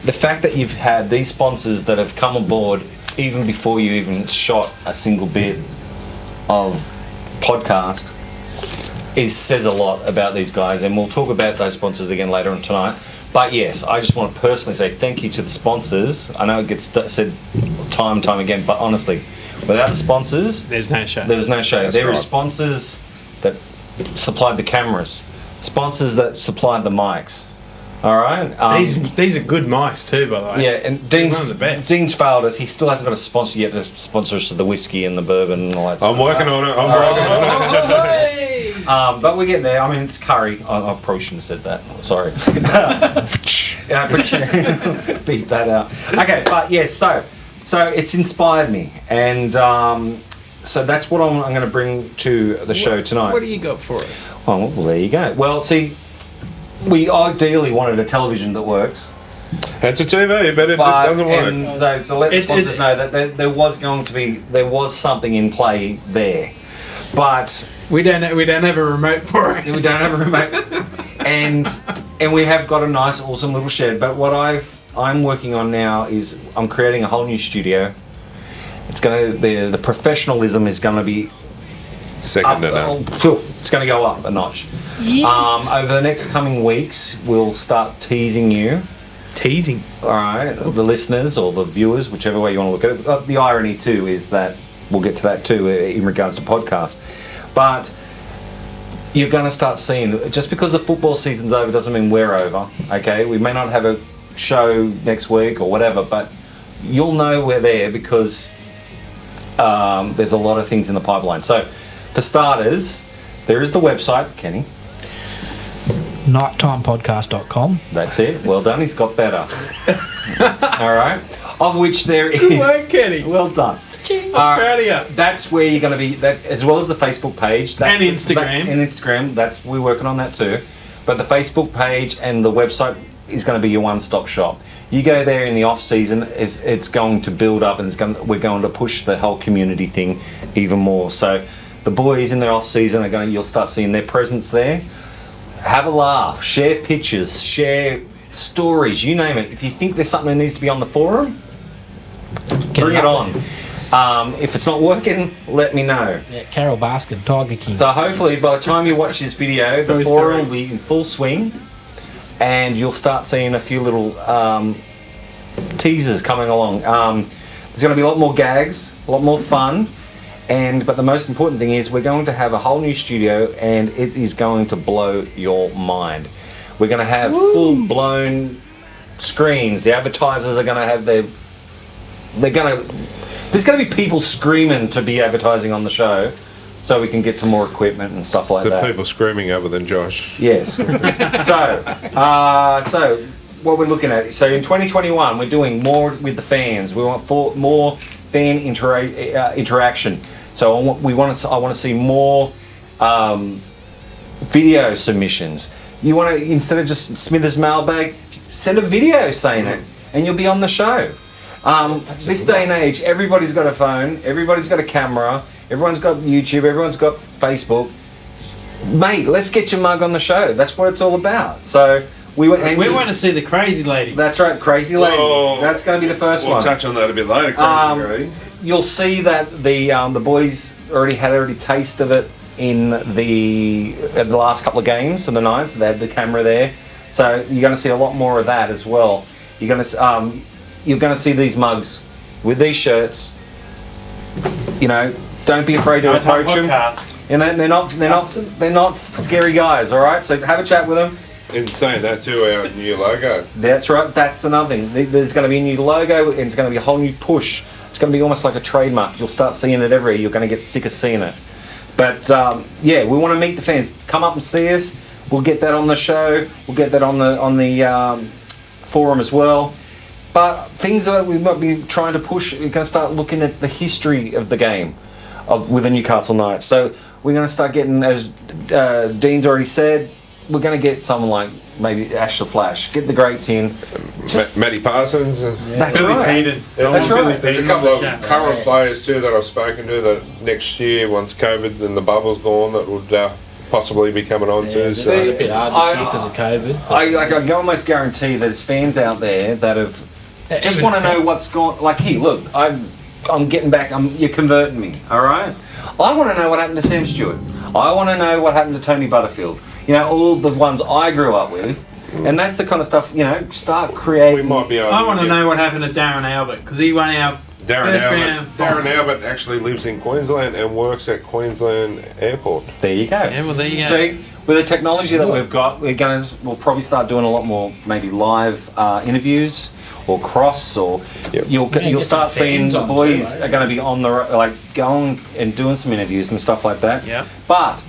[SPEAKER 6] the fact that you've had these sponsors that have come aboard even before you even shot a single bit of podcast says a lot about these guys, and we'll talk about those sponsors again later on tonight. But yes, I just want to personally say thank you to the sponsors. I know it gets said time and time again, but honestly, without the sponsors,
[SPEAKER 4] There's no show.
[SPEAKER 6] there was no show.
[SPEAKER 3] That's
[SPEAKER 6] There
[SPEAKER 3] right.
[SPEAKER 6] are sponsors that supplied the cameras, sponsors that supplied the mics. All right.
[SPEAKER 4] These are good mics too, by the way.
[SPEAKER 6] Yeah, and Dean's
[SPEAKER 4] one of the best.
[SPEAKER 6] Dean's failed us. He still hasn't got a sponsor yet to sponsor us for the whiskey and the bourbon and all that stuff.
[SPEAKER 3] I'm working on it. I'm working on it.
[SPEAKER 6] But we're getting there. I mean, it's curry. I probably shouldn't have said that. Sorry. Beep that out. Okay, but yes, so it's inspired me, and so that's what I'm going to bring to the show tonight.
[SPEAKER 4] What do you got for us?
[SPEAKER 6] Oh, well, there you go. Well, see, we ideally wanted a television that works.
[SPEAKER 3] It's a TV, but it just doesn't
[SPEAKER 6] and
[SPEAKER 3] work.
[SPEAKER 6] so let the sponsors know that there was something in play there, but
[SPEAKER 4] We don't have a remote for it.
[SPEAKER 6] we don't have a remote, and we have got a nice, awesome little shed. But what I'm working on now is I'm creating a whole new studio. It's the professionalism is gonna be
[SPEAKER 3] Second to none.
[SPEAKER 6] it's going to go up a notch. Over the next coming weeks, we'll start teasing you.
[SPEAKER 4] Teasing.
[SPEAKER 6] All right, the listeners or the viewers, whichever way you want to look at it. The irony too is that we'll get to that too in regards to podcast. But you're going to start seeing, just because the football season's over doesn't mean we're over. Okay, we may not have a show next week or whatever, but you'll know we're there because there's a lot of things in the pipeline. So, for starters, there is the website, Kenny.
[SPEAKER 5] KnightTimePodcast.com.
[SPEAKER 6] That's it. Well done. He's got better. All right. Of which there is.
[SPEAKER 4] Good work, Kenny.
[SPEAKER 6] Well done.
[SPEAKER 4] I'm proud of you.
[SPEAKER 6] That's where you're going to be. That as well as the Facebook page
[SPEAKER 4] And Instagram.
[SPEAKER 6] and Instagram. That's we're working on that too. But the Facebook page and the website is going to be your one-stop shop. You go there in the off season. It's going to build up, and we're going to push the whole community thing even more. So. The boys in their off season you'll start seeing their presence there. Have a laugh, share pictures, share stories, you name it. If you think there's something that needs to be on the forum, bring it on. If it's not working, let me know.
[SPEAKER 5] Yeah, Carol Baskin, Tiger King.
[SPEAKER 6] So hopefully by the time you watch this video, the
[SPEAKER 4] Toy
[SPEAKER 6] forum
[SPEAKER 4] Story.
[SPEAKER 6] will be in full swing, and you'll start seeing a few little teasers coming along. There's going to be a lot more gags, a lot more fun. But the most important thing is we're going to have a whole new studio, and it is going to blow your mind. We're going to have full-blown screens. The advertisers are going to have there's going to be people screaming to be advertising on the show, so we can get some more equipment and stuff like
[SPEAKER 3] So
[SPEAKER 6] that.
[SPEAKER 3] people screaming other than Josh.
[SPEAKER 6] Yes. So what we're looking at. So in 2021, we're doing more with the fans. We want more fan interaction. So I want to see more video submissions. You want to, instead of just Smithers mailbag, send a video saying it, and you'll be on the show. This day and age, everybody's got a phone, everybody's got a camera, everyone's got YouTube, everyone's got Facebook. Mate, let's get your mug on the show. That's what it's all about. So we want
[SPEAKER 4] to see the crazy lady.
[SPEAKER 6] That's right, Crazy Lady.
[SPEAKER 3] Whoa.
[SPEAKER 6] That's going to be the first
[SPEAKER 3] We'll
[SPEAKER 6] one.
[SPEAKER 3] touch on that a bit later, Crazy.
[SPEAKER 6] You'll see that the boys already taste of it in the last couple of games of the Knights. They had the camera there, so you're going to see a lot more of that as well. You're going to see these mugs with these shirts. You know, don't be afraid to approach them. And they're not scary guys. All right, so have a chat with them.
[SPEAKER 3] In saying that too, our new logo.
[SPEAKER 6] That's right. That's another thing. There's going to be a new logo, and it's going to be a whole new push. It's going to be almost like a trademark. You'll start seeing it everywhere. You're going to get sick of seeing it. But yeah, we want to meet the fans. Come up and see us. We'll get that on the show. We'll get that on the forum as well. But things that we might be trying to push, we're going to start looking at the history of the game with the Newcastle Knights. So we're going to start getting, as Dean's already said, we're going to get someone like maybe Ash the Flash. Get the greats in.
[SPEAKER 3] Matty Parsons.
[SPEAKER 6] That's
[SPEAKER 4] Billy
[SPEAKER 6] right.
[SPEAKER 4] Peden.
[SPEAKER 6] That's right.
[SPEAKER 3] There's a couple of current players too that I've spoken to that next year, once COVID and the bubble's gone, that would possibly be coming on too.
[SPEAKER 5] It's
[SPEAKER 3] So
[SPEAKER 5] a bit hard this year because of COVID.
[SPEAKER 6] I can almost guarantee there's fans out there that have just
[SPEAKER 5] Even
[SPEAKER 6] want to know what's gone. Like, here, look, I'm getting back. You're converting me. All right. I want to know what happened to Sam Stewart. I want to know what happened to Tony Butterfield. You know, all the ones I grew up with. And that's the kind of stuff, you know, start creating.
[SPEAKER 3] We might be able
[SPEAKER 4] I want to know what happened to Darren Albert because he won our first round.
[SPEAKER 3] Darren Albert actually lives in Queensland and works at Queensland Airport.
[SPEAKER 6] There you go.
[SPEAKER 4] Yeah, well, there you go.
[SPEAKER 6] See, with the technology that we've got, we'll probably start doing a lot more maybe live interviews or cross, or you'll start seeing the boys are going to be on the like going and doing some interviews and stuff like that.
[SPEAKER 4] Yeah.
[SPEAKER 6] But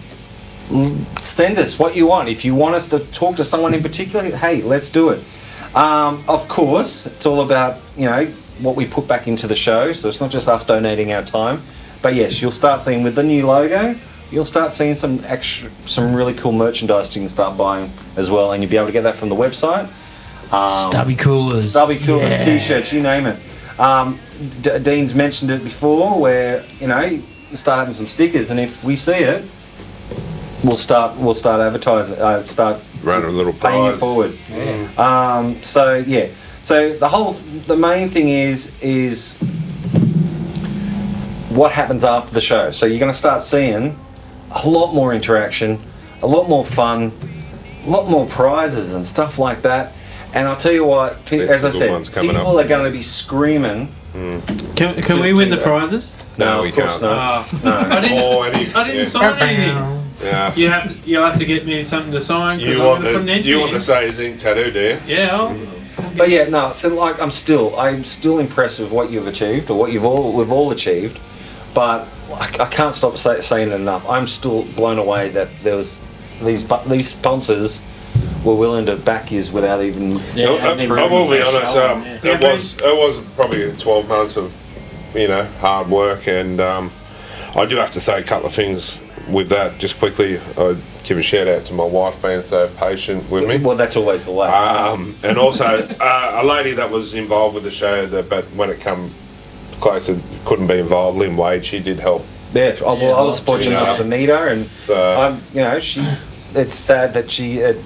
[SPEAKER 6] send us what you want. If you want us to talk to someone in particular, hey, let's do it. Of course, it's all about, you know, what we put back into the show, so it's not just us donating our time. But yes, you'll start seeing with the new logo, you'll start seeing some really cool merchandise you can start buying as well, and you'll be able to get that from the website.
[SPEAKER 5] Stubby coolers,
[SPEAKER 6] T-shirts, you name it. Dean's mentioned it before, where, you know, you start having some stickers, and if we see it, we'll start advertising, start
[SPEAKER 3] Run a little
[SPEAKER 6] paying you
[SPEAKER 3] prize.
[SPEAKER 6] forward. So the main thing is what happens after the show. So you're going to start seeing a lot more interaction, a lot more fun, a lot more prizes and stuff like that. And I'll tell you what, as I said, people are going to be screaming.
[SPEAKER 4] Can we win the prizes?
[SPEAKER 6] No,
[SPEAKER 3] we
[SPEAKER 6] of course
[SPEAKER 3] can't.
[SPEAKER 6] not.
[SPEAKER 4] I didn't sign anything.
[SPEAKER 3] Yeah.
[SPEAKER 4] You'll have to get me something to sign.
[SPEAKER 3] You want the Say Zinc tattoo, do you?
[SPEAKER 4] Yeah.
[SPEAKER 6] But yeah, no. So like, I'm still impressed with what you've achieved, or what we've all achieved. But I can't stop saying it enough. I'm still blown away that there was these sponsors were willing to back you without even.
[SPEAKER 3] I will be honest. It was probably 12 months of, you know, hard work, and I do have to say a couple of things with that. Just quickly, I'd give a shout out to my wife being so patient with me.
[SPEAKER 6] Well, that's always the way.
[SPEAKER 3] And also a lady that was involved with the show, but when it come closer, couldn't be involved. Lynn Wade, she did help.
[SPEAKER 6] Yeah, I was fortunate enough to meet her, and
[SPEAKER 3] So,
[SPEAKER 6] you know, it's sad that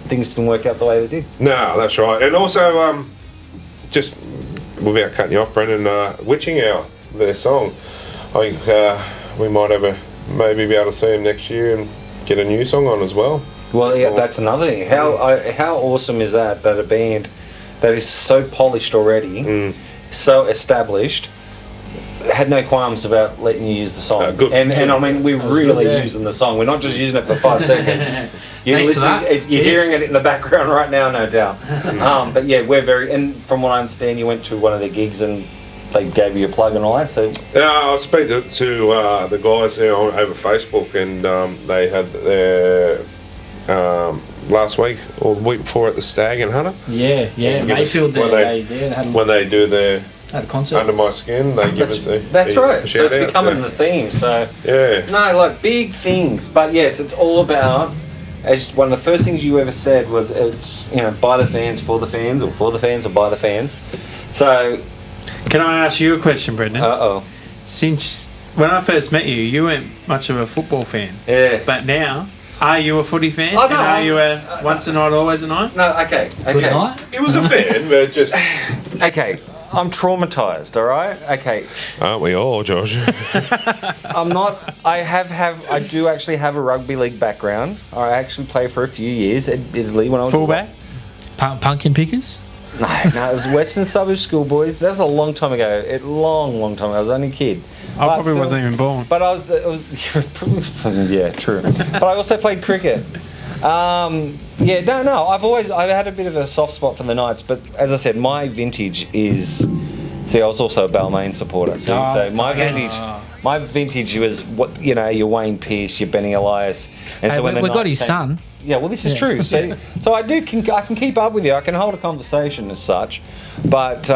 [SPEAKER 6] things didn't work out the way they did.
[SPEAKER 3] no, that's right. And also, just without cutting you off, Brendan, Witching Hour, their song, I think we might maybe be able to see them next year and get a new song on as well.
[SPEAKER 6] Well, yeah, that's another thing. How awesome is that a band that is so polished already, so established, had no qualms about letting you use the song.
[SPEAKER 3] Good.
[SPEAKER 6] And I mean, we're really using the song. We're not just using it for 5 seconds. You're hearing it in the background right now, no doubt. But yeah, and from what I understand, you went to one of their gigs and they gave you a plug and all that. So
[SPEAKER 3] I speak to the guys there over Facebook, and they had their last week or the week before at the Stag and Hunter.
[SPEAKER 5] Yeah, Mayfield there.
[SPEAKER 3] When they do their
[SPEAKER 5] at a concert.
[SPEAKER 3] Under My Skin, they give us
[SPEAKER 6] that's right. So it's becoming the theme. So
[SPEAKER 3] yeah,
[SPEAKER 6] no, like big things. But yes, it's all about. As one of the first things you ever said was, it's, you know, by the fans, for the fans, or for the fans, or by the fans. So,
[SPEAKER 4] can I ask you a question, Brendan? Since when I first met you, you weren't much of a football fan.
[SPEAKER 6] Yeah.
[SPEAKER 4] But now, are you a footy fan?
[SPEAKER 6] Oh, no,
[SPEAKER 4] and are you a once a night, always a night?
[SPEAKER 6] No, okay.
[SPEAKER 5] Good night.
[SPEAKER 3] it was a fan, but just
[SPEAKER 6] Okay, I'm traumatized. All right. Okay.
[SPEAKER 3] aren't we all, Josh?
[SPEAKER 6] I'm not. I do actually have a rugby league background. I actually played for a few years at Italy when I was
[SPEAKER 4] fullback.
[SPEAKER 5] Pumpkin pickers.
[SPEAKER 6] No, it was Western Suburbs Schoolboys. That was a long time ago. Long time ago. I was only a kid.
[SPEAKER 4] I probably wasn't even born.
[SPEAKER 6] But I was yeah, true. But I also played cricket. I've had a bit of a soft spot for the Knights, but as I said, my vintage is. See, I was also a Balmain supporter. So my vintage was what, you know, your Wayne Pearce, your Benny Elias, and so when
[SPEAKER 5] we got his son.
[SPEAKER 6] Yeah, well, this is true. So I can keep up with you. I can hold a conversation as such, but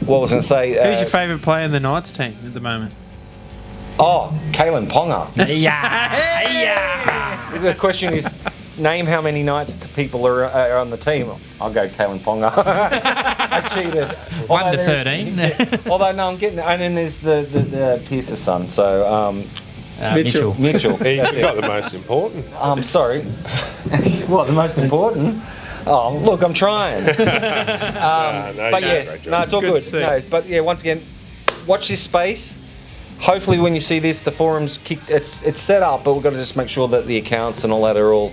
[SPEAKER 6] what was I going to say?
[SPEAKER 4] Who's your favourite player in the Knights team at the moment?
[SPEAKER 6] Oh, Kalen Ponga.
[SPEAKER 5] Yeah.
[SPEAKER 6] The question is, name how many Knights people are on the team. I'll go Kalen Ponga. I cheated.
[SPEAKER 5] 1 to 13.
[SPEAKER 6] Although no, I'm getting. And then there's the Pierce's son. So
[SPEAKER 5] Mitchell.
[SPEAKER 3] He's got the most important.
[SPEAKER 6] I'm sorry. What, the most important? Oh, look, I'm trying. But yes, no, it's all good. No, but yeah, once again, watch this space. Hopefully, when you see this, the forum's kicked. It's set up, but we've got to just make sure that the accounts and all that are all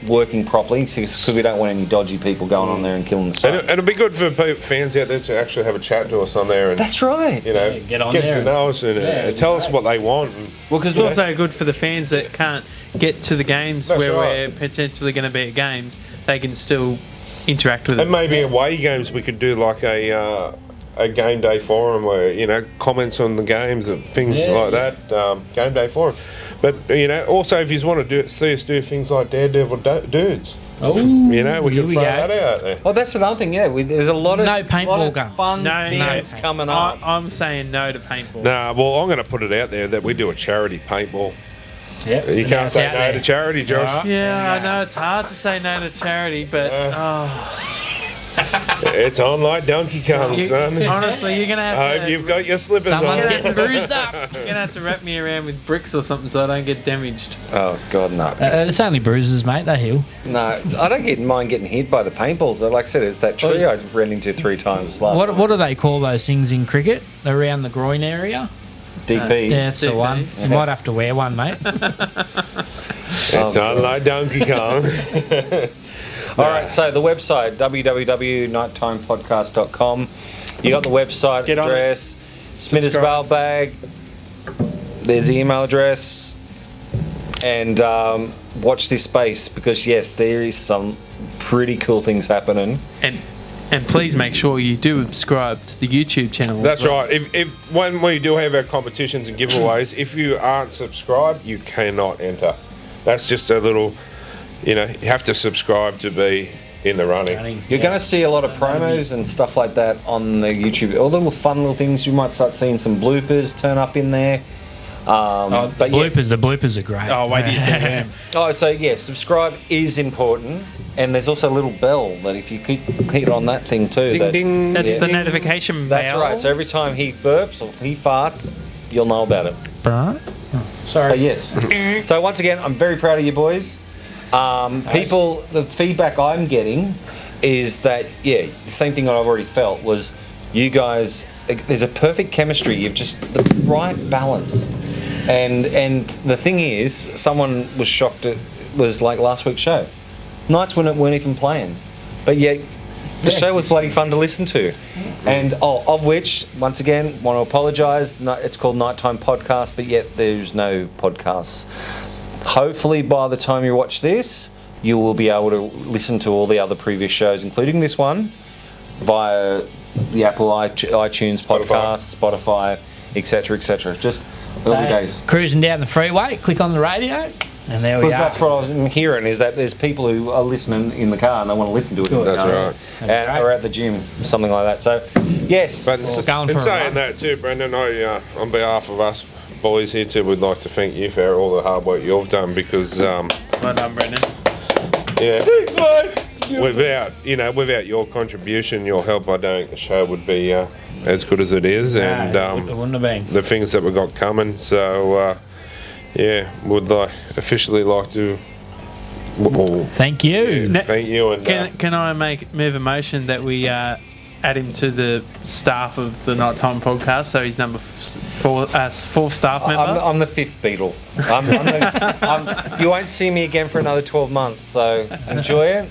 [SPEAKER 6] working properly, because we don't want any dodgy people going on there and killing the site.
[SPEAKER 3] And it'll be good for fans out there to actually have a chat to us on there. And,
[SPEAKER 6] That's right.
[SPEAKER 3] You know,
[SPEAKER 5] Yeah, get on there
[SPEAKER 3] to know us and tell us what they want. And,
[SPEAKER 4] Well, because it's also good for the fans that can't get to the games
[SPEAKER 3] That's
[SPEAKER 4] where
[SPEAKER 3] right.
[SPEAKER 4] we're potentially going to be at games. They can still interact with it.
[SPEAKER 3] and maybe away games, we could do like a game day forum where, you know, comments on the games and things like that. Game day forum. But, you know, also if you want to see us do things like Daredevil dudes,
[SPEAKER 5] Oh,
[SPEAKER 3] you know, we
[SPEAKER 5] here
[SPEAKER 3] can throw
[SPEAKER 5] go.
[SPEAKER 3] that out there.
[SPEAKER 6] Oh, that's another thing. Yeah, there's a lot of
[SPEAKER 5] No paintball
[SPEAKER 6] lot of
[SPEAKER 5] guns.
[SPEAKER 6] fun
[SPEAKER 4] No,
[SPEAKER 6] things
[SPEAKER 5] no.
[SPEAKER 6] coming up.
[SPEAKER 4] I'm saying no to paintball.
[SPEAKER 3] Nah, well, I'm going to put it out there that we do a charity paintball.
[SPEAKER 5] Yep.
[SPEAKER 3] You
[SPEAKER 5] Now
[SPEAKER 3] can't
[SPEAKER 5] it's
[SPEAKER 3] say
[SPEAKER 5] out
[SPEAKER 3] no
[SPEAKER 5] there.
[SPEAKER 3] to charity, Josh.
[SPEAKER 4] Yeah, I know it's hard to say no to charity, but
[SPEAKER 3] It's on like Donkey Kong, son.
[SPEAKER 4] honestly, you're gonna
[SPEAKER 3] I
[SPEAKER 4] have
[SPEAKER 3] hope
[SPEAKER 4] to.
[SPEAKER 3] you've got your slippers
[SPEAKER 5] Someone's
[SPEAKER 3] on.
[SPEAKER 5] getting bruised up.
[SPEAKER 4] You're gonna have to wrap me around with bricks or something so I don't get damaged.
[SPEAKER 6] Oh God, no.
[SPEAKER 5] It's only bruises, mate. They heal.
[SPEAKER 6] No, I don't mind getting hit by the paintballs. Like I said, it's that tree I ran into 3 times last
[SPEAKER 5] What do they call those things in cricket? Around the groin area?
[SPEAKER 6] DP.
[SPEAKER 5] Yeah, that's the
[SPEAKER 4] DP.
[SPEAKER 5] one. You might have to wear one, mate.
[SPEAKER 3] It's on like Donkey Kong.
[SPEAKER 6] All right, so the website, www.nighttimepodcast.com. You got the website
[SPEAKER 4] Get on it.
[SPEAKER 6] address, Smith's
[SPEAKER 4] Subscribe.
[SPEAKER 6] mailbag, there's the email address, and watch this space, because yes, there is some pretty cool things happening.
[SPEAKER 4] And please make sure you do subscribe to the YouTube channel.
[SPEAKER 3] That's right. If when we do have our competitions and giveaways, if you aren't subscribed, you cannot enter. That's just a little, you know, you have to subscribe to be in the running.
[SPEAKER 6] You're going to see a lot of promos and stuff like that on the YouTube. All the little fun little things. You might start seeing some bloopers turn up in there.
[SPEAKER 5] The bloopers are great.
[SPEAKER 4] Oh, wait till you see them.
[SPEAKER 6] Oh, so yeah, subscribe is important, and there's also a little bell that if you hit on that thing too.
[SPEAKER 3] Ding ding.
[SPEAKER 4] That's the
[SPEAKER 6] Ding.
[SPEAKER 4] notification
[SPEAKER 6] That's
[SPEAKER 4] bell.
[SPEAKER 6] right. So every time he burps or he farts, you'll know about it.
[SPEAKER 5] Sorry.
[SPEAKER 6] But yes. So once again, I'm very proud of you boys. People, the feedback I'm getting is that, yeah, the same thing that I've already felt was you guys, there's a perfect chemistry. You've just the right balance. And the thing is, someone was shocked. It was like last week's show. Nights weren't even playing, but yet the show was bloody fun to listen to. And of which, once again, want to apologise. It's called Nighttime Podcast, but yet there's no podcasts. Hopefully, by the time you watch this, you will be able to listen to all the other previous shows, including this one, via the Apple iTunes podcast, Spotify, etc., etc. Just early days.
[SPEAKER 5] Cruising down the freeway, click on the radio, and there we
[SPEAKER 6] Because
[SPEAKER 5] are.
[SPEAKER 6] that's what I'm hearing, is that there's people who are listening in the car and they want to listen to it in the
[SPEAKER 3] That's
[SPEAKER 6] car.
[SPEAKER 3] right.
[SPEAKER 6] Or at the gym, something like that. So, yes.
[SPEAKER 3] But
[SPEAKER 5] going for
[SPEAKER 3] in
[SPEAKER 5] a
[SPEAKER 3] saying
[SPEAKER 5] run.
[SPEAKER 3] that too, Brendan, I on behalf of us boys here too, would like to thank you for all the hard work you've done, because
[SPEAKER 4] Well done, Brendan.
[SPEAKER 3] yeah,
[SPEAKER 6] Thanks, mate.
[SPEAKER 3] without your contribution, your help, I don't think the show would be as good as it is, and
[SPEAKER 5] It wouldn't have been.
[SPEAKER 3] the things that we got coming. So would officially like to. Well,
[SPEAKER 5] Thank you.
[SPEAKER 3] yeah, thank you, and
[SPEAKER 4] Can I move a motion that we add him to the staff of the Nighttime Podcast, so he's number 4, 4th staff member?
[SPEAKER 6] I'm the 5th Beatle. You won't see me again for another 12 months, so enjoy it.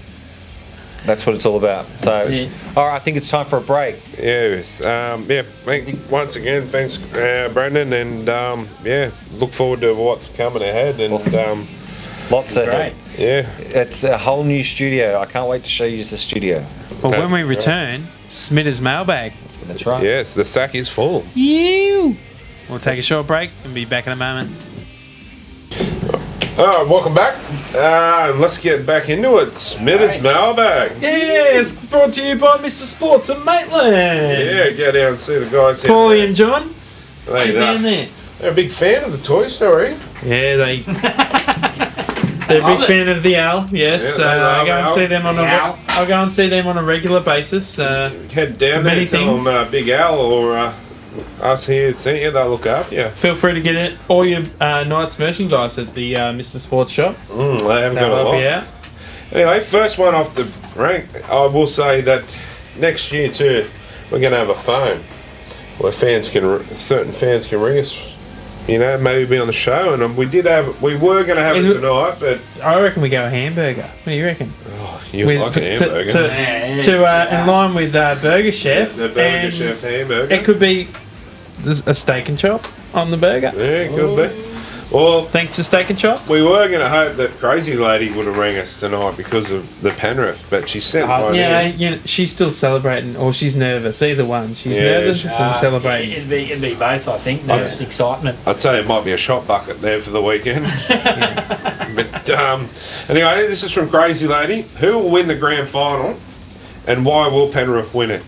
[SPEAKER 6] That's what it's all about. So,
[SPEAKER 5] it.
[SPEAKER 6] all right, I think it's time for a break.
[SPEAKER 3] yes, once again, thanks, Brendan, and look forward to what's coming ahead, and
[SPEAKER 6] Lots ahead.
[SPEAKER 3] yeah.
[SPEAKER 6] It's a whole new studio. I can't wait to show you the studio.
[SPEAKER 4] Well, when we return, Smita's mailbag.
[SPEAKER 6] That's right.
[SPEAKER 3] Yes, the sack is full.
[SPEAKER 5] You.
[SPEAKER 4] We'll take a short break and be back in a moment.
[SPEAKER 3] All right, welcome back. Let's get back into it. Smith's mailbag.
[SPEAKER 4] Yes, brought to you by Mr. Sports and Maitland.
[SPEAKER 3] Yeah, go down and see the guys here.
[SPEAKER 4] Paulie and John,
[SPEAKER 3] They,
[SPEAKER 4] get down there.
[SPEAKER 3] they're a big fan of the Toy Story.
[SPEAKER 4] Yeah, they're a big fan of the Owl. Yes,
[SPEAKER 3] Yeah, they
[SPEAKER 4] I
[SPEAKER 3] love
[SPEAKER 4] go and
[SPEAKER 3] Al.
[SPEAKER 4] see them on I'll go and see them on a regular basis.
[SPEAKER 3] Head down there
[SPEAKER 4] Many
[SPEAKER 3] and tell
[SPEAKER 4] things.
[SPEAKER 3] them Big Al or us here sent you. They'll look after you.
[SPEAKER 4] Feel free to get it all your Knights merchandise at the Mr. Sports shop.
[SPEAKER 3] They haven't got
[SPEAKER 4] They'll
[SPEAKER 3] a
[SPEAKER 4] help
[SPEAKER 3] lot.
[SPEAKER 4] you out.
[SPEAKER 3] Anyway, first one off the rank. I will say that next year too, we're going to have a phone. where certain fans can ring us. Maybe be on the show, and we were going to have it tonight, but
[SPEAKER 4] I reckon we go a hamburger. What do you reckon?
[SPEAKER 3] you like a hamburger.
[SPEAKER 4] In line with Burger Chef.
[SPEAKER 3] The Burger Chef hamburger.
[SPEAKER 4] It could be a steak and chop on the burger.
[SPEAKER 3] Yeah, it could be. Well,
[SPEAKER 4] Thanks to Steak and Chops.
[SPEAKER 3] we were going to hope that Crazy Lady would have rang us tonight because of the Penrith, but she sent one in.
[SPEAKER 4] She's still celebrating, or she's nervous. Either one. She's nervous and celebrating.
[SPEAKER 5] It'd be both, I think. There's excitement.
[SPEAKER 3] I'd say it might be a shot bucket there for the weekend. But anyway, this is from Crazy Lady. Who will win the grand final, and why will Penrith win it?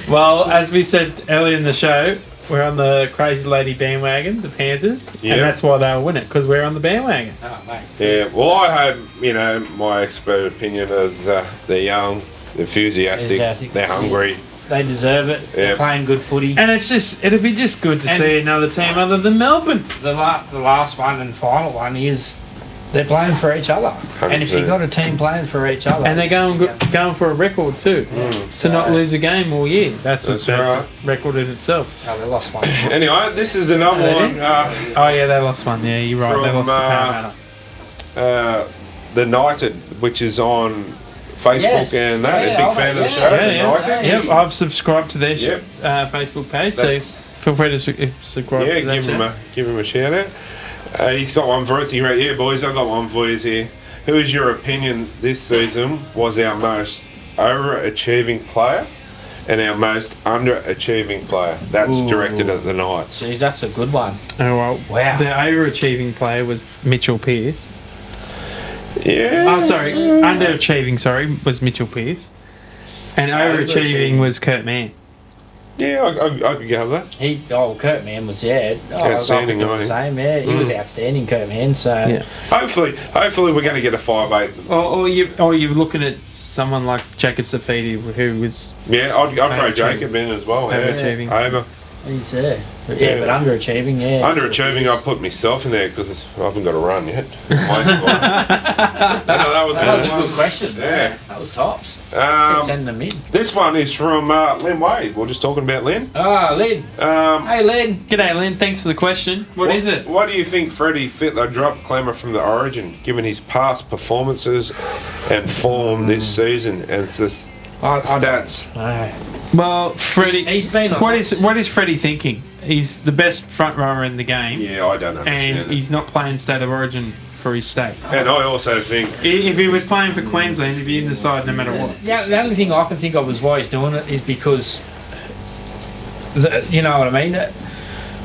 [SPEAKER 4] Well, as we said earlier in the show, we're on the Crazy Lady bandwagon, the Panthers, and that's why they'll win it, because we're on the bandwagon.
[SPEAKER 5] Oh, mate.
[SPEAKER 3] Yeah, well, I hope, my expert opinion is they're young, enthusiastic, they're hungry.
[SPEAKER 5] They deserve it. They're playing good footy.
[SPEAKER 4] And it'd be just good to see another team other than Melbourne.
[SPEAKER 5] The last one and final one is they're playing for each other.
[SPEAKER 3] 100%.
[SPEAKER 5] And if you've got a team playing for each other...
[SPEAKER 4] And they're going for a record too, to not lose a game all year. That's a record in itself.
[SPEAKER 5] Oh, they lost one.
[SPEAKER 3] Anyway, this is another one.
[SPEAKER 4] Oh yeah, they lost one. Yeah, you're right. They
[SPEAKER 3] From,
[SPEAKER 4] lost the Parramatta.
[SPEAKER 3] The Knighted, which is on Facebook and that.
[SPEAKER 5] Yeah,
[SPEAKER 3] big fan of the show.
[SPEAKER 4] Yep, I've subscribed to their Facebook page, so feel free to subscribe to that show.
[SPEAKER 3] Give him a shout out. He's got one for us here. Right here, boys. I've got one for you here. Who is your opinion this season was our most overachieving player and our most underachieving player? That's directed at the Knights.
[SPEAKER 5] Jeez, that's a good one.
[SPEAKER 4] Oh well,
[SPEAKER 5] Wow.
[SPEAKER 4] the overachieving player was Mitchell Pearce.
[SPEAKER 3] Yeah.
[SPEAKER 4] Oh, sorry, underachieving. Sorry, was Mitchell Pearce, and overachieving was Kurt Mann.
[SPEAKER 3] Yeah, I could go with that.
[SPEAKER 5] Kurt Mann was,
[SPEAKER 3] Outstanding,
[SPEAKER 5] I the same, He was outstanding, Kurt Mann, so...
[SPEAKER 3] Hopefully we're going to get a 5'8".
[SPEAKER 4] Or you're looking at someone like Jacob Safidi, who was...
[SPEAKER 3] Yeah, I'd throw Jacob in as well.
[SPEAKER 4] Overachieving.
[SPEAKER 3] Over.
[SPEAKER 5] He's there. But underachieving,
[SPEAKER 3] Underachieving, I put myself in there because I haven't got a run yet. That was
[SPEAKER 5] a good question.
[SPEAKER 3] Yeah.
[SPEAKER 5] That was tops.
[SPEAKER 3] Um,
[SPEAKER 5] Send them in.
[SPEAKER 3] This one is from Lynn Wade. We're just talking about Lynn.
[SPEAKER 5] Lynn. Hey, Lynn.
[SPEAKER 4] G'day, Lynn. Thanks for the question. What is it?
[SPEAKER 3] What do you think Freddie Fittler dropped Clemmer from the Origin, given his past performances and form this season and stats?
[SPEAKER 4] Well, Freddie,
[SPEAKER 5] he's been on
[SPEAKER 4] what is Freddie thinking? He's the best front rower in the game.
[SPEAKER 3] Yeah, I don't understand.
[SPEAKER 4] And he's not playing State of Origin for his state.
[SPEAKER 3] And I also think
[SPEAKER 4] if he was playing for Queensland, he'd be in the side no matter what.
[SPEAKER 5] Yeah, the only thing I can think of is why he's doing it is because, you know what I mean?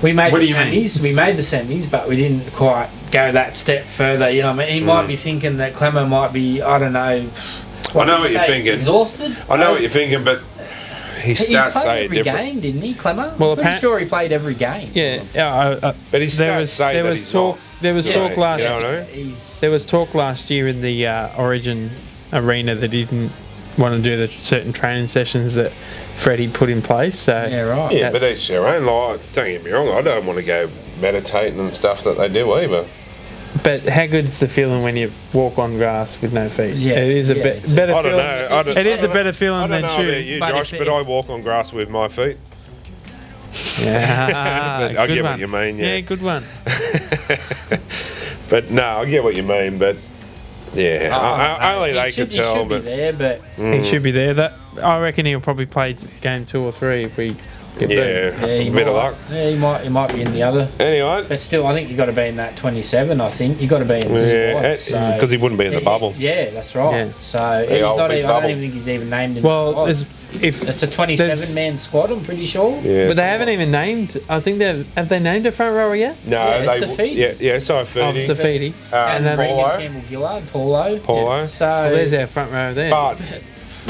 [SPEAKER 5] We made the semis. We made the semis, but we didn't quite go that step further. You know what I mean? He might be thinking that Clemmer might be, I don't know.
[SPEAKER 3] I know what you're thinking.
[SPEAKER 5] Exhausted?
[SPEAKER 3] I know what you're thinking, but his stats say
[SPEAKER 5] every
[SPEAKER 3] different.
[SPEAKER 5] Game, didn't he, Clemmer?
[SPEAKER 4] Well,
[SPEAKER 5] I'm pretty sure he played every game.
[SPEAKER 4] Yeah,
[SPEAKER 3] but his stats say
[SPEAKER 4] there
[SPEAKER 3] that
[SPEAKER 4] was
[SPEAKER 3] he's
[SPEAKER 4] talk.
[SPEAKER 3] not.
[SPEAKER 4] There was talk last.
[SPEAKER 3] You know what I mean?
[SPEAKER 4] There was talk last year in the Origin arena that he didn't want to do the certain training sessions that Freddie put in place. So
[SPEAKER 5] yeah, right.
[SPEAKER 3] Yeah, but that's their own. Like, don't get me wrong. I don't want to go meditating and stuff that they do either.
[SPEAKER 4] But how good is the feeling when you walk on grass with no feet?
[SPEAKER 5] Yeah,
[SPEAKER 4] it is a better feeling.
[SPEAKER 3] I don't know.
[SPEAKER 4] It is a better feeling than shoes.
[SPEAKER 3] I don't know about you, Josh, but I walk on grass with my feet.
[SPEAKER 4] Yeah,
[SPEAKER 3] I get what you mean. Yeah,
[SPEAKER 4] good one.
[SPEAKER 3] But no, I get what you mean. But yeah, only they could tell.
[SPEAKER 5] He should be there, but
[SPEAKER 4] he should be there. I reckon he'll probably play game 2 or 3 if we.
[SPEAKER 3] Yeah, a bit of luck.
[SPEAKER 5] Yeah, he might be in the other.
[SPEAKER 3] Anyway,
[SPEAKER 5] but still, I think you got to be in that 27. I think you got to be in the squad
[SPEAKER 3] because he wouldn't be in the bubble.
[SPEAKER 5] Yeah, that's right. Yeah. So he's not even. I don't even think he's even named in the squad. It's a 27-man squad. I'm pretty sure.
[SPEAKER 4] Yeah, but they haven't even named. I think have they named a front rower yet?
[SPEAKER 3] No,
[SPEAKER 5] Safidi.
[SPEAKER 3] Safidi.
[SPEAKER 4] Safidi.
[SPEAKER 5] And then Campbell Gillard, Paulo.
[SPEAKER 3] Yeah.
[SPEAKER 5] So
[SPEAKER 4] there's our front rower there.
[SPEAKER 3] But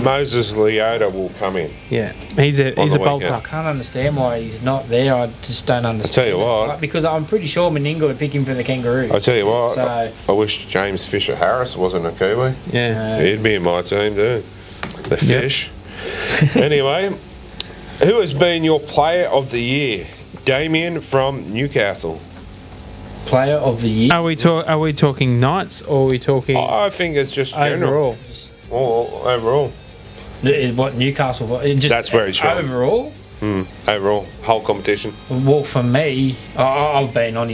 [SPEAKER 3] Moses Leota will come in.
[SPEAKER 4] Yeah, he's a bolter.
[SPEAKER 5] I can't understand why he's not there. I just don't understand.
[SPEAKER 3] I tell you what,
[SPEAKER 5] because I'm pretty sure Meninga would pick him for the Kangaroos.
[SPEAKER 3] I tell you what,
[SPEAKER 5] so,
[SPEAKER 3] I wish James Fisher Harris wasn't a Kiwi.
[SPEAKER 4] Yeah,
[SPEAKER 3] he'd be in my team too. The fish. Anyway, who has been your player of the year? Damien from Newcastle.
[SPEAKER 5] Player of the year.
[SPEAKER 4] Are we talking Knights or are we talking?
[SPEAKER 3] I think it's just general.
[SPEAKER 4] Overall.
[SPEAKER 3] Overall.
[SPEAKER 5] Is what Newcastle? Just
[SPEAKER 3] That's where he's from.
[SPEAKER 5] overall.
[SPEAKER 3] Overall, whole competition.
[SPEAKER 5] Well, for me, I've been on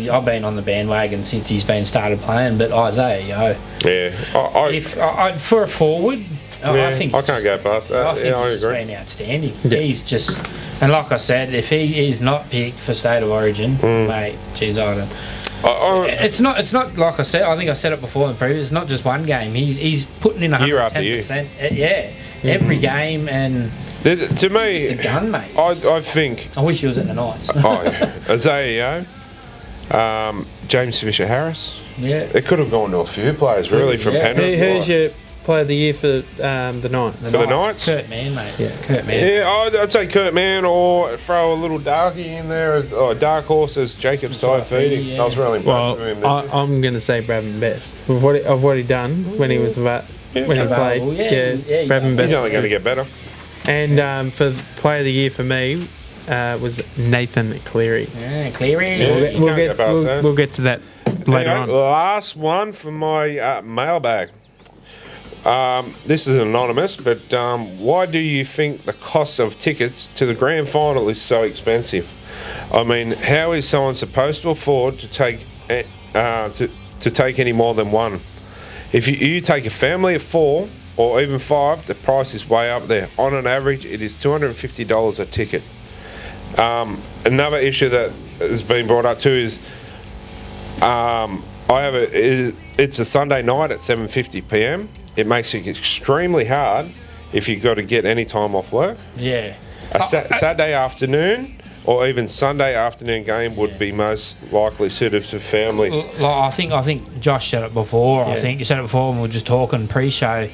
[SPEAKER 5] the bandwagon since he's been started playing. But Isaiah,
[SPEAKER 3] Yeah,
[SPEAKER 5] for a forward, I think
[SPEAKER 3] I can't go past that.
[SPEAKER 5] I think
[SPEAKER 3] I
[SPEAKER 5] he's
[SPEAKER 3] agree.
[SPEAKER 5] been outstanding.
[SPEAKER 4] Yeah.
[SPEAKER 5] He's just, and like I said, if he is not picked for State of Origin, mate, geez, I don't. It's not like I said. I think I said it before in the previous. It's not just one game. He's putting in 110%.
[SPEAKER 3] Year after year.
[SPEAKER 5] Yeah, every game, and
[SPEAKER 3] To me,
[SPEAKER 5] the gun, mate.
[SPEAKER 3] I think
[SPEAKER 5] I wish he was at the Knights.
[SPEAKER 3] Isaiah, James Fisher Harris.
[SPEAKER 5] Yeah.
[SPEAKER 3] It could have gone to a few players really from
[SPEAKER 5] Yeah.
[SPEAKER 3] Penrith.
[SPEAKER 4] Who's your player of the year for the Knights?
[SPEAKER 3] For the Knights?
[SPEAKER 5] Kurt Mann, mate.
[SPEAKER 4] Yeah.
[SPEAKER 5] Kurt Mann.
[SPEAKER 3] Yeah, I'd say Kurt Mann, or throw a little darkie in there as dark horse as Jacob Saifidi.
[SPEAKER 5] yeah.
[SPEAKER 3] I was really impressed
[SPEAKER 4] Well,
[SPEAKER 3] with him.
[SPEAKER 4] I'm going to say Bradman Best. Of what he done when he was when he played.
[SPEAKER 5] Available, yeah,
[SPEAKER 4] Bradman
[SPEAKER 3] He's
[SPEAKER 4] Best.
[SPEAKER 3] only going to get better.
[SPEAKER 4] And for player of the year for me was Nathan Cleary.
[SPEAKER 5] Yeah, Cleary.
[SPEAKER 3] Yeah. You can't go past that.
[SPEAKER 4] We'll get to that later
[SPEAKER 3] Anyway,
[SPEAKER 4] on.
[SPEAKER 3] last one for my mailbag. This is anonymous, but why do you think the cost of tickets to the grand final is so expensive? I mean, how is someone supposed to afford to take to take any more than one? If you take a family of 4 or even 5, the price is way up there. On an average, it is $250 a ticket. Another issue that has been brought up too is it's a Sunday night at 7:50 p.m. It makes it extremely hard if you've got to get any time off work.
[SPEAKER 5] Yeah.
[SPEAKER 3] A Saturday afternoon or even Sunday afternoon game would be most likely suited for families.
[SPEAKER 5] Like, I think Josh said it before. I think you said it before when we were just talking pre-show.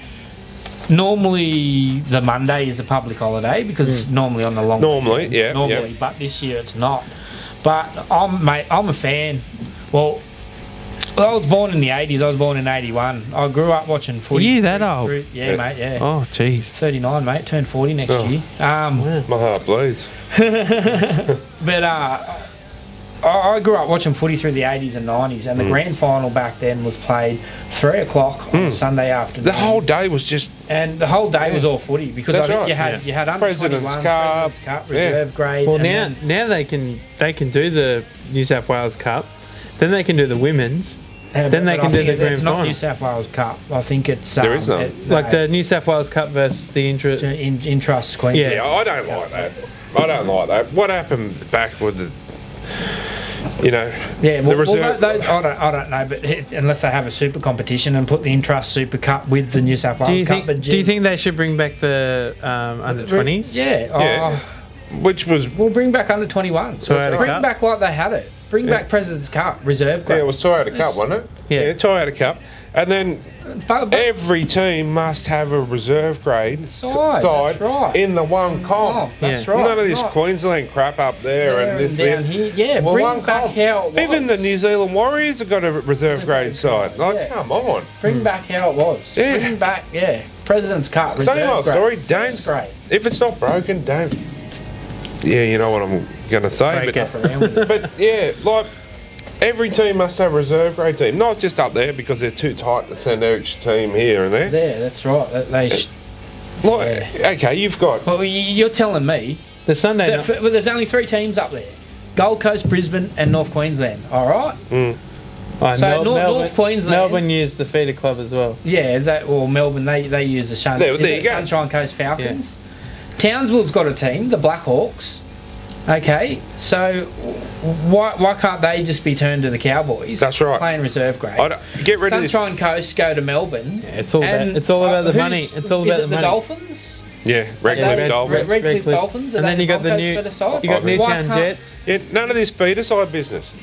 [SPEAKER 5] Normally, the Monday is a public holiday because it's normally on the long
[SPEAKER 3] Normally,
[SPEAKER 5] weekend.
[SPEAKER 3] yeah,
[SPEAKER 5] Normally,
[SPEAKER 3] yeah.
[SPEAKER 5] but this year it's not. But I'm a fan. Well, I was born in the 80s. I was born in 81. I grew up watching footy.
[SPEAKER 4] Are you that old?
[SPEAKER 5] Yeah, mate, yeah.
[SPEAKER 4] Oh, jeez.
[SPEAKER 5] 39, mate. Turned 40 next year.
[SPEAKER 3] My heart bleeds.
[SPEAKER 5] But I grew up watching footy through the 80s and 90s, and the grand final back then was played 3 o'clock on a Sunday afternoon.
[SPEAKER 3] The whole day was just
[SPEAKER 5] And the whole day was all footy because
[SPEAKER 3] That's
[SPEAKER 5] I think
[SPEAKER 3] right.
[SPEAKER 5] you had under
[SPEAKER 3] President's
[SPEAKER 5] 21s,
[SPEAKER 3] Cup.
[SPEAKER 5] President's Cup,
[SPEAKER 3] Yeah.
[SPEAKER 5] reserve grade.
[SPEAKER 4] Well,
[SPEAKER 5] and
[SPEAKER 4] now they can do the New South Wales Cup, then they can do the women's, then they
[SPEAKER 5] but
[SPEAKER 4] can
[SPEAKER 5] I
[SPEAKER 4] do
[SPEAKER 5] think
[SPEAKER 4] the
[SPEAKER 5] it's
[SPEAKER 4] grand
[SPEAKER 5] not
[SPEAKER 4] final.
[SPEAKER 5] New South Wales Cup. I think it's
[SPEAKER 3] There is none.
[SPEAKER 4] Like the New South Wales Cup versus the
[SPEAKER 5] in Trust Queensland.
[SPEAKER 3] Yeah, I don't like that. I don't like that. What happened back with the,
[SPEAKER 5] Yeah,
[SPEAKER 3] the reserve?
[SPEAKER 5] those, I don't know, but unless they have a super competition and put the Intrust Super Cup with the New South Wales
[SPEAKER 4] Do you
[SPEAKER 5] Cup.
[SPEAKER 4] think? Do you think they should bring back the under 20s?
[SPEAKER 5] Yeah.
[SPEAKER 3] Yeah. Which was
[SPEAKER 5] We'll bring back under 21.
[SPEAKER 4] Toyota
[SPEAKER 5] Bring
[SPEAKER 4] Cup?
[SPEAKER 5] back like they had it. Bring back President's Cup, reserve grade.
[SPEAKER 3] it was Toyota Cup, wasn't it?
[SPEAKER 4] Yeah.
[SPEAKER 3] Toyota Cup, and then
[SPEAKER 5] But
[SPEAKER 3] every team must have a reserve grade
[SPEAKER 5] Side, that's right.
[SPEAKER 3] in the one comp.
[SPEAKER 5] That's
[SPEAKER 4] Yeah.
[SPEAKER 5] right.
[SPEAKER 3] None of this
[SPEAKER 5] right.
[SPEAKER 3] Queensland crap up there and this
[SPEAKER 5] down
[SPEAKER 3] there.
[SPEAKER 5] here. Yeah,
[SPEAKER 3] Well,
[SPEAKER 5] bring
[SPEAKER 3] one
[SPEAKER 5] back
[SPEAKER 3] comp.
[SPEAKER 5] how it was.
[SPEAKER 3] Even the New Zealand Warriors have got a reserve grade side. Like,
[SPEAKER 5] Yeah.
[SPEAKER 3] come on.
[SPEAKER 5] Bring back how it was.
[SPEAKER 3] Yeah.
[SPEAKER 5] Bring back, President's Cup.
[SPEAKER 3] Same
[SPEAKER 5] reserve
[SPEAKER 3] old
[SPEAKER 5] grade,
[SPEAKER 3] story.
[SPEAKER 5] first
[SPEAKER 3] Don't.
[SPEAKER 5] grade.
[SPEAKER 3] If it's not broken, don't. Yeah, you know what I'm going to say.
[SPEAKER 4] Break
[SPEAKER 3] But,
[SPEAKER 4] it.
[SPEAKER 5] Stuff around with it.
[SPEAKER 3] but yeah, like every team must have a reserve grade team, not just up there because they're too tight to send each team here and there.
[SPEAKER 5] There, that's right.
[SPEAKER 3] Like, okay, you've got
[SPEAKER 5] Well, you're telling me
[SPEAKER 4] The Sunday
[SPEAKER 5] that
[SPEAKER 4] night.
[SPEAKER 5] well, there's only 3 teams up there: Gold Coast, Brisbane, and North Queensland. All right.
[SPEAKER 4] Oh,
[SPEAKER 5] So North Queensland-
[SPEAKER 4] Melbourne used the feeder club as well.
[SPEAKER 5] Yeah, Melbourne they use the
[SPEAKER 3] There you go.
[SPEAKER 5] Sunshine Coast Falcons. Townsville's got a team, the Blackhawks. Okay, so why can't they just be turned to the Cowboys?
[SPEAKER 3] That's right.
[SPEAKER 5] Playing reserve grade.
[SPEAKER 3] get rid of this.
[SPEAKER 5] Sunshine Coast go to Melbourne.
[SPEAKER 4] It's all
[SPEAKER 5] And,
[SPEAKER 4] about the
[SPEAKER 5] who's-
[SPEAKER 4] money. It's all about
[SPEAKER 5] is it
[SPEAKER 4] the money.
[SPEAKER 5] Dolphins?
[SPEAKER 3] Yeah, Redcliffe
[SPEAKER 5] Red-
[SPEAKER 3] Dolphins.
[SPEAKER 5] Redcliffe
[SPEAKER 4] Redcliffe.
[SPEAKER 5] Dolphins.
[SPEAKER 4] And then you got the new,
[SPEAKER 5] Gold Coast for the side?
[SPEAKER 4] you got
[SPEAKER 5] Why
[SPEAKER 4] Newtown
[SPEAKER 5] can't-
[SPEAKER 4] Jets.
[SPEAKER 3] Yeah, none of this feeder side business.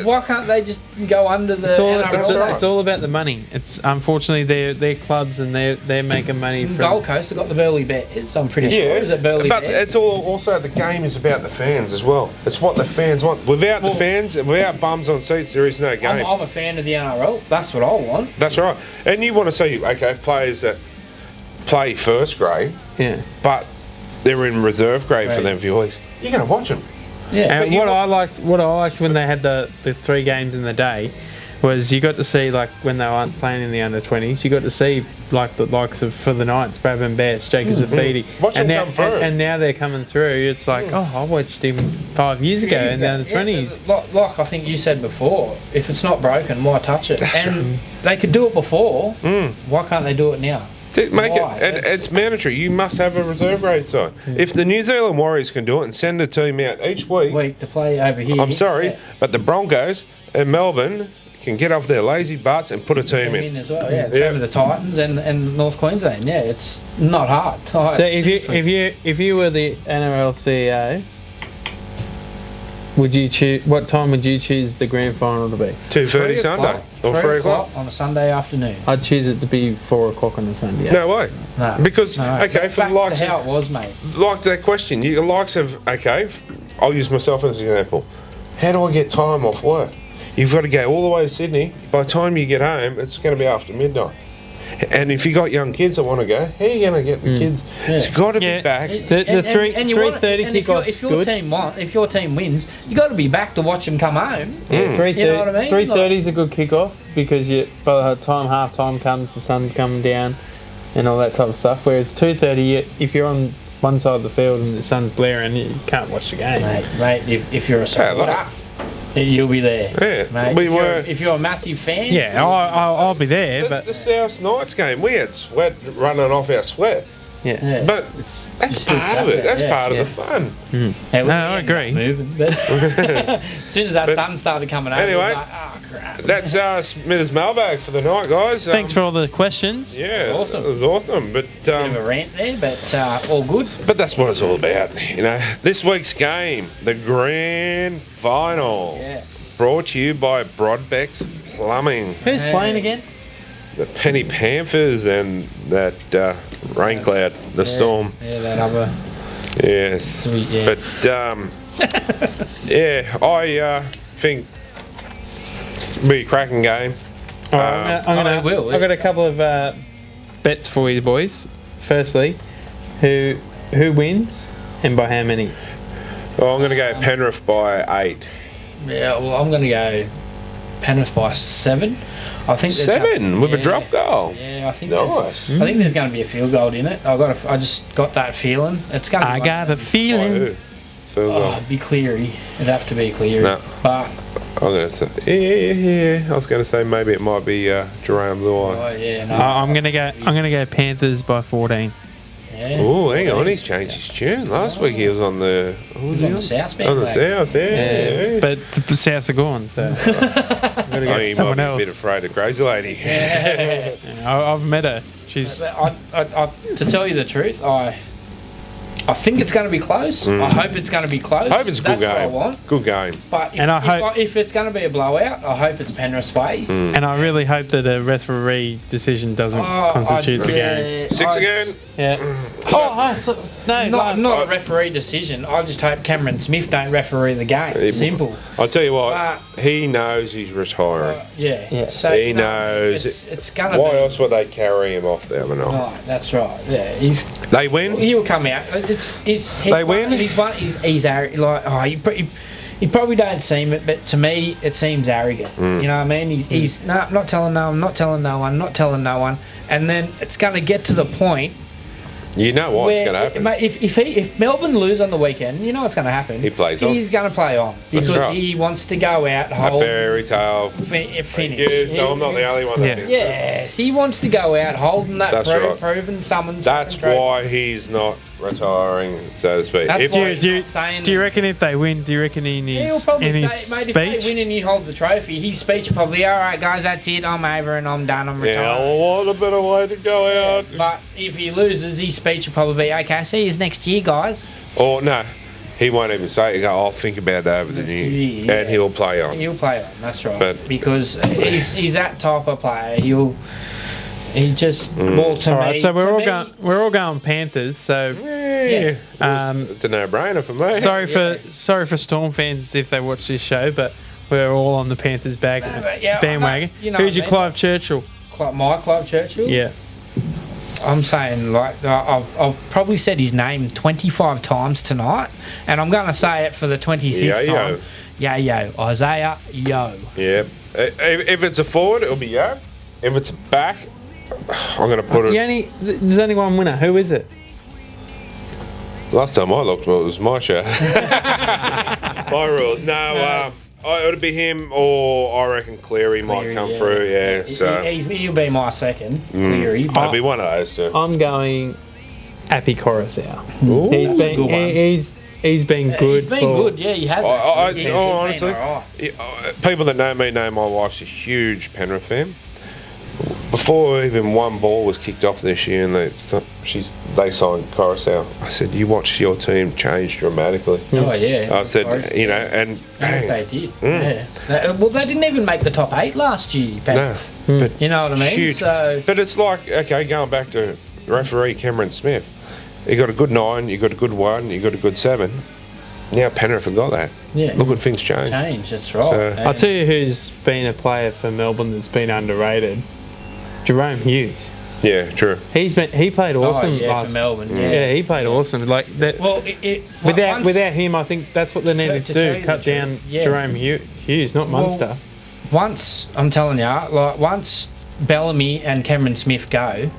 [SPEAKER 5] Why can't they just go under the
[SPEAKER 4] It's all,
[SPEAKER 5] NRL?
[SPEAKER 4] it's all about the money. It's unfortunately their clubs and they're making money from
[SPEAKER 5] Gold Coast have got the Burleigh Bears. I'm pretty sure. Is it Burleigh
[SPEAKER 3] but
[SPEAKER 5] Bears?
[SPEAKER 3] it's also the game is about the fans as well. It's what the fans want. Without the fans, without bums on seats, there is no game.
[SPEAKER 5] I'm a fan of the NRL. That's what I want.
[SPEAKER 3] That's right. And you want to see players that play first grade,
[SPEAKER 4] yeah.
[SPEAKER 3] but they're in reserve grade for them viewers. You're going to watch them.
[SPEAKER 5] Yeah.
[SPEAKER 4] And what I liked when they had the 3 games in the day was you got to see, like, when they weren't playing in the under 20s, you got to see like the likes of for the Knights, Bradman Bass, Jacob Zafidi.
[SPEAKER 3] Watch
[SPEAKER 4] and
[SPEAKER 3] him
[SPEAKER 4] now,
[SPEAKER 3] come through.
[SPEAKER 4] and now they're coming through. It's like, oh, I watched him 5 years ago and down the 20s.
[SPEAKER 5] Like I think you said before, if it's not broken, why touch it? And they could do it before. Why can't they do it now?
[SPEAKER 3] Make
[SPEAKER 5] Why?
[SPEAKER 3] it, and it's mandatory. You must have a reserve grade side. If the New Zealand Warriors can do it and send a team out each week,
[SPEAKER 5] To play over here.
[SPEAKER 3] I'm sorry,
[SPEAKER 5] Yeah.
[SPEAKER 3] but the Broncos and Melbourne can get off their lazy butts and put a team in.
[SPEAKER 5] As well, yeah. Same with the Titans and North Queensland. Yeah, it's not hard.
[SPEAKER 4] So if you were the NRL CEO, would you choose? What time would you choose the grand final to be?
[SPEAKER 3] 2:30 Sunday or 3 o'clock.
[SPEAKER 5] on a Sunday afternoon.
[SPEAKER 4] I'd choose it to be 4 o'clock on the Sunday.
[SPEAKER 3] No way.
[SPEAKER 5] No.
[SPEAKER 3] Because
[SPEAKER 5] No.
[SPEAKER 3] okay, for
[SPEAKER 5] Back
[SPEAKER 3] the likes
[SPEAKER 5] to how
[SPEAKER 3] of,
[SPEAKER 5] it was, mate.
[SPEAKER 3] like that question, you the likes of I'll use myself as an example. How do I get time off work? You've got to go all the way to Sydney. By the time you get home, it's going to be after midnight. And if you got young kids that want to go, how are you going to get the kids? It's got to be back.
[SPEAKER 4] The 3:30 kickoff's
[SPEAKER 5] if your
[SPEAKER 4] good.
[SPEAKER 5] if your team wins, you got to be back to watch them come home.
[SPEAKER 4] Yeah, 3:30.
[SPEAKER 5] You know what I mean?
[SPEAKER 4] 3:30 is a good kickoff because by the time half time comes, the sun's coming down and all that type of stuff. Whereas 2:30, if you're on one side of the field and the sun's blaring, you can't watch the game.
[SPEAKER 5] Mate, if you're a supporter, you'll be there.
[SPEAKER 3] Yeah,
[SPEAKER 5] Mate, if you're a massive fan,
[SPEAKER 4] Yeah, I'll be there, but
[SPEAKER 3] the South Knights game, we had sweat running off our sweat.
[SPEAKER 4] yeah.
[SPEAKER 3] But that's
[SPEAKER 5] still
[SPEAKER 3] part of
[SPEAKER 5] sat
[SPEAKER 3] it.
[SPEAKER 5] there,
[SPEAKER 3] That's
[SPEAKER 5] yeah,
[SPEAKER 3] part
[SPEAKER 5] yeah.
[SPEAKER 3] of the fun.
[SPEAKER 5] Yeah, we
[SPEAKER 4] No, I
[SPEAKER 5] ended up
[SPEAKER 4] agree.
[SPEAKER 5] Moving, but as soon as that sun started coming over,
[SPEAKER 3] Anyway,
[SPEAKER 5] it was like, oh crap.
[SPEAKER 3] That's Smith's mailbag for the night, guys.
[SPEAKER 4] Thanks for all the questions.
[SPEAKER 3] Yeah,
[SPEAKER 5] Awesome.
[SPEAKER 3] It was awesome. But
[SPEAKER 5] Bit of a rant there, but all good.
[SPEAKER 3] but that's what it's all about. You know, this week's game, the grand final,
[SPEAKER 5] Yes.
[SPEAKER 3] brought to you by Broadbeck's Plumbing,
[SPEAKER 4] Who's playing again?
[SPEAKER 3] the Penny Panthers, and that rain cloud, the storm.
[SPEAKER 5] Yeah, that other.
[SPEAKER 3] Yes,
[SPEAKER 5] Sweet, yeah.
[SPEAKER 3] but yeah, I think it'll be a cracking game.
[SPEAKER 4] All right,
[SPEAKER 5] I will,
[SPEAKER 4] I've got a couple of bets for you boys. Firstly, who wins and by how many?
[SPEAKER 3] Oh, I'm going to go Penrith by 8.
[SPEAKER 5] Yeah, well, I'm going to go Penrith by 7. I think there's
[SPEAKER 3] 7 with a drop goal.
[SPEAKER 5] Yeah, I think
[SPEAKER 3] Nice.
[SPEAKER 5] I think there's going to be a field goal in it. I just got that feeling. It's going to.
[SPEAKER 4] I got a
[SPEAKER 3] By
[SPEAKER 4] feeling.
[SPEAKER 3] who? Field goal.
[SPEAKER 5] It'd be Cleary. It'd have to be Cleary.
[SPEAKER 3] No.
[SPEAKER 5] But
[SPEAKER 3] I'm going to say, yeah. I was going to say maybe it might be Jerome Luai.
[SPEAKER 5] oh yeah, no.
[SPEAKER 4] I'm gonna go Panthers by 14.
[SPEAKER 5] Yeah.
[SPEAKER 3] Oh, hang on, he's changed his tune. Last week he was on the. What was
[SPEAKER 5] He's
[SPEAKER 3] he
[SPEAKER 5] on the South
[SPEAKER 3] On the
[SPEAKER 5] Bank,
[SPEAKER 3] South, yeah.
[SPEAKER 4] But the Souths are gone, so I've got to
[SPEAKER 3] I
[SPEAKER 4] go
[SPEAKER 3] mean, he might
[SPEAKER 4] someone
[SPEAKER 3] be a
[SPEAKER 4] else.
[SPEAKER 3] bit afraid of Crazy Lady.
[SPEAKER 4] I've met her. She's
[SPEAKER 5] To tell you the truth, I think it's going to be close. I hope it's going to be close.
[SPEAKER 3] I hope it's a good
[SPEAKER 5] That's what I
[SPEAKER 3] game.
[SPEAKER 5] want.
[SPEAKER 3] Good game.
[SPEAKER 5] But if,
[SPEAKER 4] And I hope-
[SPEAKER 5] if it's going to be a blowout, I hope it's Penrith's way.
[SPEAKER 4] and I really hope that a referee decision doesn't constitute the game.
[SPEAKER 3] 6 again.
[SPEAKER 4] Yeah.
[SPEAKER 5] Not a referee decision. I just hope Cameron Smith don't referee the game. Simple.
[SPEAKER 3] I'll tell you what, he knows he's retiring.
[SPEAKER 5] Yeah. So
[SPEAKER 3] He knows.
[SPEAKER 5] It's going to
[SPEAKER 3] Why
[SPEAKER 5] be.
[SPEAKER 3] else would they carry him off the other night?
[SPEAKER 5] Right, that's right. Yeah,
[SPEAKER 3] They win.
[SPEAKER 5] he'll come out.
[SPEAKER 3] They win?
[SPEAKER 5] He's arrogant. He probably don't seem it, but to me, it seems arrogant. You know what I mean? He's not telling no one, not telling no one, and then it's going to get to the point.
[SPEAKER 3] You know what's
[SPEAKER 5] where,
[SPEAKER 3] going to happen.
[SPEAKER 5] mate, if Melbourne lose on the weekend, you know what's going to happen.
[SPEAKER 3] He plays on.
[SPEAKER 5] He's going to play on because
[SPEAKER 3] right.
[SPEAKER 5] he wants to go out
[SPEAKER 3] A
[SPEAKER 5] hold
[SPEAKER 3] fairy tale.
[SPEAKER 5] finish.
[SPEAKER 3] Yeah, so I'm not the only one that
[SPEAKER 4] Yeah.
[SPEAKER 3] thinks that.
[SPEAKER 5] Yes, he wants to go out holding that
[SPEAKER 3] That's right.
[SPEAKER 5] proven summons.
[SPEAKER 3] That's
[SPEAKER 5] fucking trophy.
[SPEAKER 3] why he's not retiring, so to speak.
[SPEAKER 5] That's
[SPEAKER 3] If-
[SPEAKER 5] why-
[SPEAKER 4] Do you,
[SPEAKER 5] saying
[SPEAKER 4] do you reckon if they win, do you reckon in
[SPEAKER 5] He'll
[SPEAKER 4] his,
[SPEAKER 5] probably
[SPEAKER 4] in his
[SPEAKER 5] say, mate, if they
[SPEAKER 4] speech?
[SPEAKER 5] win and he holds the trophy, his speech will probably, all right, guys, that's it, I'm over and I'm done, I'm
[SPEAKER 3] yeah,
[SPEAKER 5] retired.
[SPEAKER 3] well, what a better way to go out.
[SPEAKER 5] But if he loses, his speech will probably be, okay, see you next year, guys.
[SPEAKER 3] Or no, he won't even say it. He'll go, I'll think about that over the new year.
[SPEAKER 5] Yeah.
[SPEAKER 3] And he'll play on.
[SPEAKER 5] He'll play on, that's right.
[SPEAKER 3] But-
[SPEAKER 5] because he's that type of player. He just well to
[SPEAKER 4] All
[SPEAKER 5] me.
[SPEAKER 4] right, so
[SPEAKER 5] to me,
[SPEAKER 4] we're all going Panthers. So
[SPEAKER 3] Yeah.
[SPEAKER 4] Um,
[SPEAKER 3] It's a no-brainer for me.
[SPEAKER 4] sorry for Storm fans if they watch this show, but we're all on the Panthers
[SPEAKER 5] but yeah,
[SPEAKER 4] bandwagon.
[SPEAKER 5] I know, you know
[SPEAKER 4] Who's
[SPEAKER 5] what
[SPEAKER 4] your
[SPEAKER 5] I mean.
[SPEAKER 4] Clive Churchill?
[SPEAKER 5] My Clive Churchill.
[SPEAKER 4] Yeah.
[SPEAKER 5] I'm saying like I've probably said his name 25 times tonight, and I'm going to say it for the 26th time. Yo, Isaiah, yo.
[SPEAKER 3] Yeah. If it's a forward, it'll be Yo. If it's a back, I'm going to put it.
[SPEAKER 4] There's only one winner. Who is it?
[SPEAKER 3] Last time I looked, well, it was my show. My rules. No, it would be him, or I reckon Cleary might come through. Yeah, so
[SPEAKER 5] he'll be my second. Cleary.
[SPEAKER 3] I'd be one of those two.
[SPEAKER 4] I'm going Appy Coruscant.
[SPEAKER 3] Ooh,
[SPEAKER 4] He's been good.
[SPEAKER 5] He's been good. Yeah, he has.
[SPEAKER 3] Honestly, people that know me know my wife's a huge Penrith fan. Before even one ball was kicked off this year, and they signed Coruscant, I said, "You watch your team change dramatically."
[SPEAKER 5] Oh yeah.
[SPEAKER 3] I said, and bang.
[SPEAKER 5] They did. Yeah. Well, they didn't even make the top 8 last year. Penrith.
[SPEAKER 3] No, but
[SPEAKER 5] you know what I mean.
[SPEAKER 3] Huge.
[SPEAKER 5] So,
[SPEAKER 3] but it's like, okay, going back to referee Cameron Smith, you got a good 9, you got a good 1, you got a good 7. Now Penrith have got that.
[SPEAKER 5] Yeah.
[SPEAKER 3] Look at things change.
[SPEAKER 5] That's right.
[SPEAKER 3] So,
[SPEAKER 4] I'll tell you who's been a player for Melbourne that's been underrated. Jerome Hughes.
[SPEAKER 3] Yeah, true.
[SPEAKER 4] He played awesome
[SPEAKER 5] for
[SPEAKER 4] last.
[SPEAKER 5] Melbourne.
[SPEAKER 4] Yeah, he played awesome. Like that.
[SPEAKER 5] Well,
[SPEAKER 4] without him, I think that's what they needed to do. Cut down Jerome Hughes, not Munster.
[SPEAKER 5] Once I'm telling you, once Bellamy and Cameron Smith go,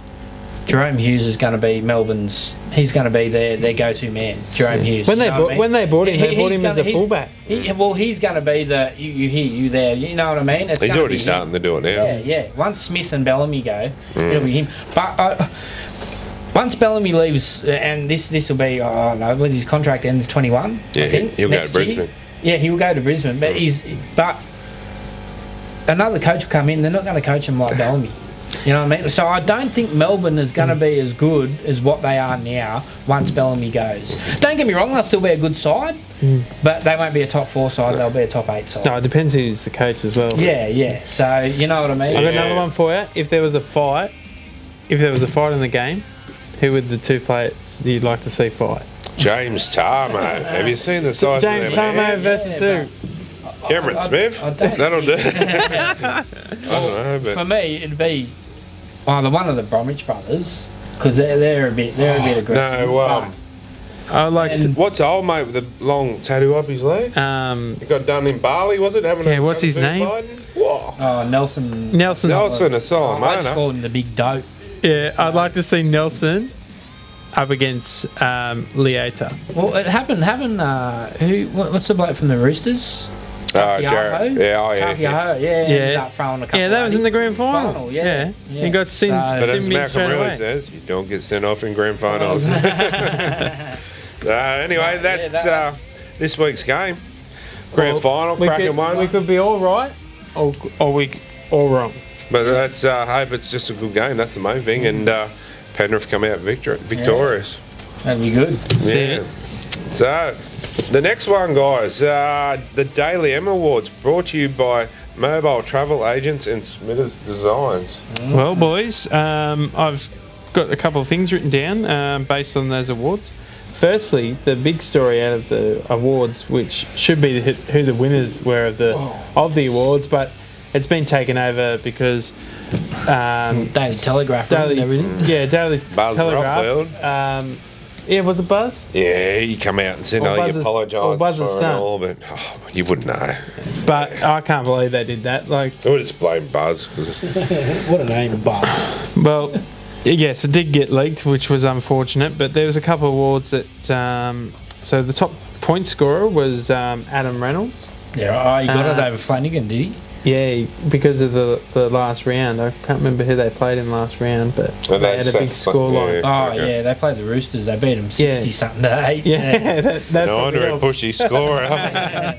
[SPEAKER 5] Jerome Hughes is going to be Melbourne's. He's going to be their go-to man. Jerome Hughes.
[SPEAKER 4] When they brought him as a fullback.
[SPEAKER 5] He's going to be the you here, you there. You know what I mean?
[SPEAKER 3] He's already starting to do it now.
[SPEAKER 5] Yeah. Once Smith and Bellamy go, it'll be him. But once Bellamy leaves, and this will be, when his contract ends 21.
[SPEAKER 3] Yeah,
[SPEAKER 5] I think,
[SPEAKER 3] he'll go to Brisbane.
[SPEAKER 5] Yeah, he'll go to Brisbane. But another coach will come in. They're not going to coach him like Bellamy. You know what I mean? So I don't think Melbourne is going to be as good as what they are now once Bellamy goes. Don't get me wrong, they'll still be a good side, but they won't be a top 4 side, they'll be a top 8 side.
[SPEAKER 4] No, it depends who's the coach as well.
[SPEAKER 5] Yeah. So, you know what I mean?
[SPEAKER 4] I've got another one for you. If there was a fight in the game, who would the 2 players you'd like to see fight?
[SPEAKER 3] James Tarmo. Have you seen the size
[SPEAKER 4] James
[SPEAKER 3] of them?
[SPEAKER 4] Tarmo versus who?
[SPEAKER 3] Cameron Smith? That'll do. I don't know, but
[SPEAKER 5] For me, it'd be either one of the Bromwich brothers, because they're a bit aggressive.
[SPEAKER 3] No,
[SPEAKER 4] I like.
[SPEAKER 3] What's old mate with the long tattoo up his leg? He got done in Bali, was it?
[SPEAKER 4] What's his name?
[SPEAKER 3] Whoa.
[SPEAKER 5] Oh, Nelson
[SPEAKER 3] Solomon.
[SPEAKER 5] I just call him the big dope.
[SPEAKER 4] Yeah, I'd like to see Nelson up against Leota.
[SPEAKER 5] Well, it happened. What's the bloke from the Roosters?
[SPEAKER 3] Jared.
[SPEAKER 5] Yeah. Throwing a couple
[SPEAKER 4] that was in the grand final.
[SPEAKER 5] Yeah.
[SPEAKER 4] He got sent.
[SPEAKER 3] But as Malcolm
[SPEAKER 4] really
[SPEAKER 3] really says, you don't get sent off in grand finals. Anyway, that's this week's game. Grand final, cracking one.
[SPEAKER 4] We could be all right, or all wrong.
[SPEAKER 3] But that's hope it's just a good game. That's the main thing, and Penrith come out victorious.
[SPEAKER 5] That'd be good.
[SPEAKER 3] Yeah. So, the next one, guys, the Daily M Awards, brought to you by Mobile Travel Agents and Smithers Designs.
[SPEAKER 4] Well, boys, I've got a couple of things written down based on those awards. Firstly, the big story out of the awards, which should be who the winners were of the awards, but it's been taken over because
[SPEAKER 5] Daily Telegraph and everything.
[SPEAKER 4] Yeah, Daily
[SPEAKER 3] Buzz
[SPEAKER 4] Telegraph. Was it Buzz?
[SPEAKER 3] Yeah, he come out and said, he apologised for it all, but you wouldn't know.
[SPEAKER 4] But I can't believe they did that. Like,
[SPEAKER 3] we'll just blame Buzz.
[SPEAKER 5] What a name, Buzz.
[SPEAKER 4] Well, yes, it did get leaked, which was unfortunate, but there was a couple of awards that... so the top point scorer was Adam Reynolds.
[SPEAKER 5] Yeah, he got it over Flanagan, did he?
[SPEAKER 4] Yeah, because of the last round. I can't remember who they played in last round, but they had a big scoreline.
[SPEAKER 5] Yeah, they played the Roosters. They beat them 60-something to 8.
[SPEAKER 4] Yeah, that
[SPEAKER 3] no wonder it pushed his score up.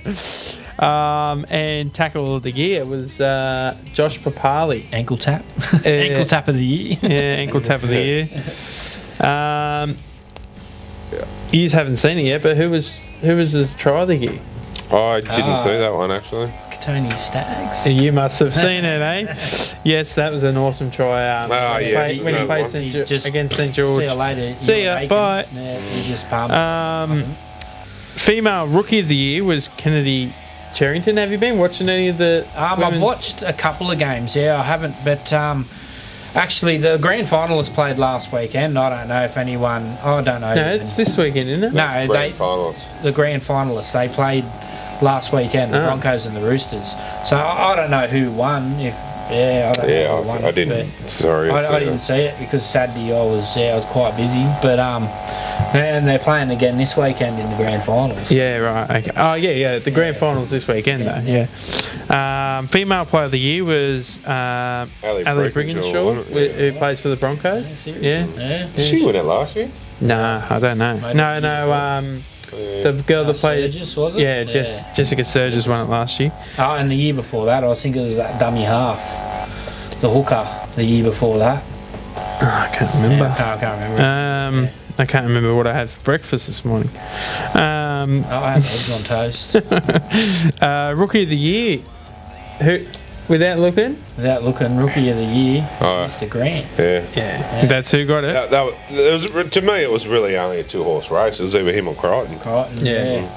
[SPEAKER 4] And tackle of the year was Josh Papali.
[SPEAKER 5] Ankle tap. Ankle tap of the year.
[SPEAKER 4] Yeah, ankle tap of the year. You haven't seen it yet, but who was the try of the year?
[SPEAKER 3] I didn't see that one, actually.
[SPEAKER 5] Tony Staggs.
[SPEAKER 4] You must have seen it, eh? Yes, that was an awesome try. When he played against St George.
[SPEAKER 5] See you later.
[SPEAKER 4] See ya. Bye.
[SPEAKER 5] Yeah, you just pumped.
[SPEAKER 4] Female Rookie of the Year was Kennedy Cherrington. Have you been watching any of the?
[SPEAKER 5] I've watched a couple of games. Yeah, I haven't, but actually, the grand final was played last weekend. I don't know if anyone. I don't know.
[SPEAKER 4] No, it's this weekend, isn't it?
[SPEAKER 5] No, the grand finalists. They played last weekend, the Broncos and the Roosters. So I don't know who won. If Yeah, I don't know.
[SPEAKER 3] Yeah,
[SPEAKER 5] who won,
[SPEAKER 3] I didn't. Sorry.
[SPEAKER 5] I didn't see it because Saturday I was quite busy. But and they're playing again this weekend in the grand finals.
[SPEAKER 4] Yeah, right. Okay. Oh, yeah. The grand finals this weekend, though. Yeah. Female player of the year was Ali Brigginshaw, who plays for the Broncos. Yeah.
[SPEAKER 3] Did she win it last year?
[SPEAKER 4] Nah, I don't know. No. The girl that played.
[SPEAKER 5] Sturgis, was it?
[SPEAKER 4] Yeah, Jessica Sturgis won it last year.
[SPEAKER 5] Oh, and the year before that, I think it was that dummy half, the hooker. The year before that.
[SPEAKER 4] Oh, I can't remember.
[SPEAKER 5] Yeah, I can't remember.
[SPEAKER 4] I can't remember what I had for breakfast this morning.
[SPEAKER 5] I had eggs on toast.
[SPEAKER 4] Rookie of the year. Who? Without looking,
[SPEAKER 5] rookie of the year, Mr. Grant.
[SPEAKER 3] Yeah.
[SPEAKER 4] That's who got it.
[SPEAKER 3] To me, it was really only a 2-horse race. It was either him or Crichton.
[SPEAKER 5] Yeah.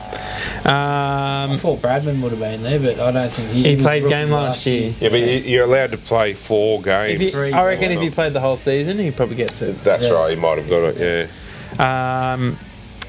[SPEAKER 5] I thought Bradman would have been there, but I don't think
[SPEAKER 4] he played game last year.
[SPEAKER 3] Yeah, but you're allowed to play 4 games.
[SPEAKER 4] I reckon if he played the whole season, he probably gets it.
[SPEAKER 3] That's right. He might have got it. Yeah.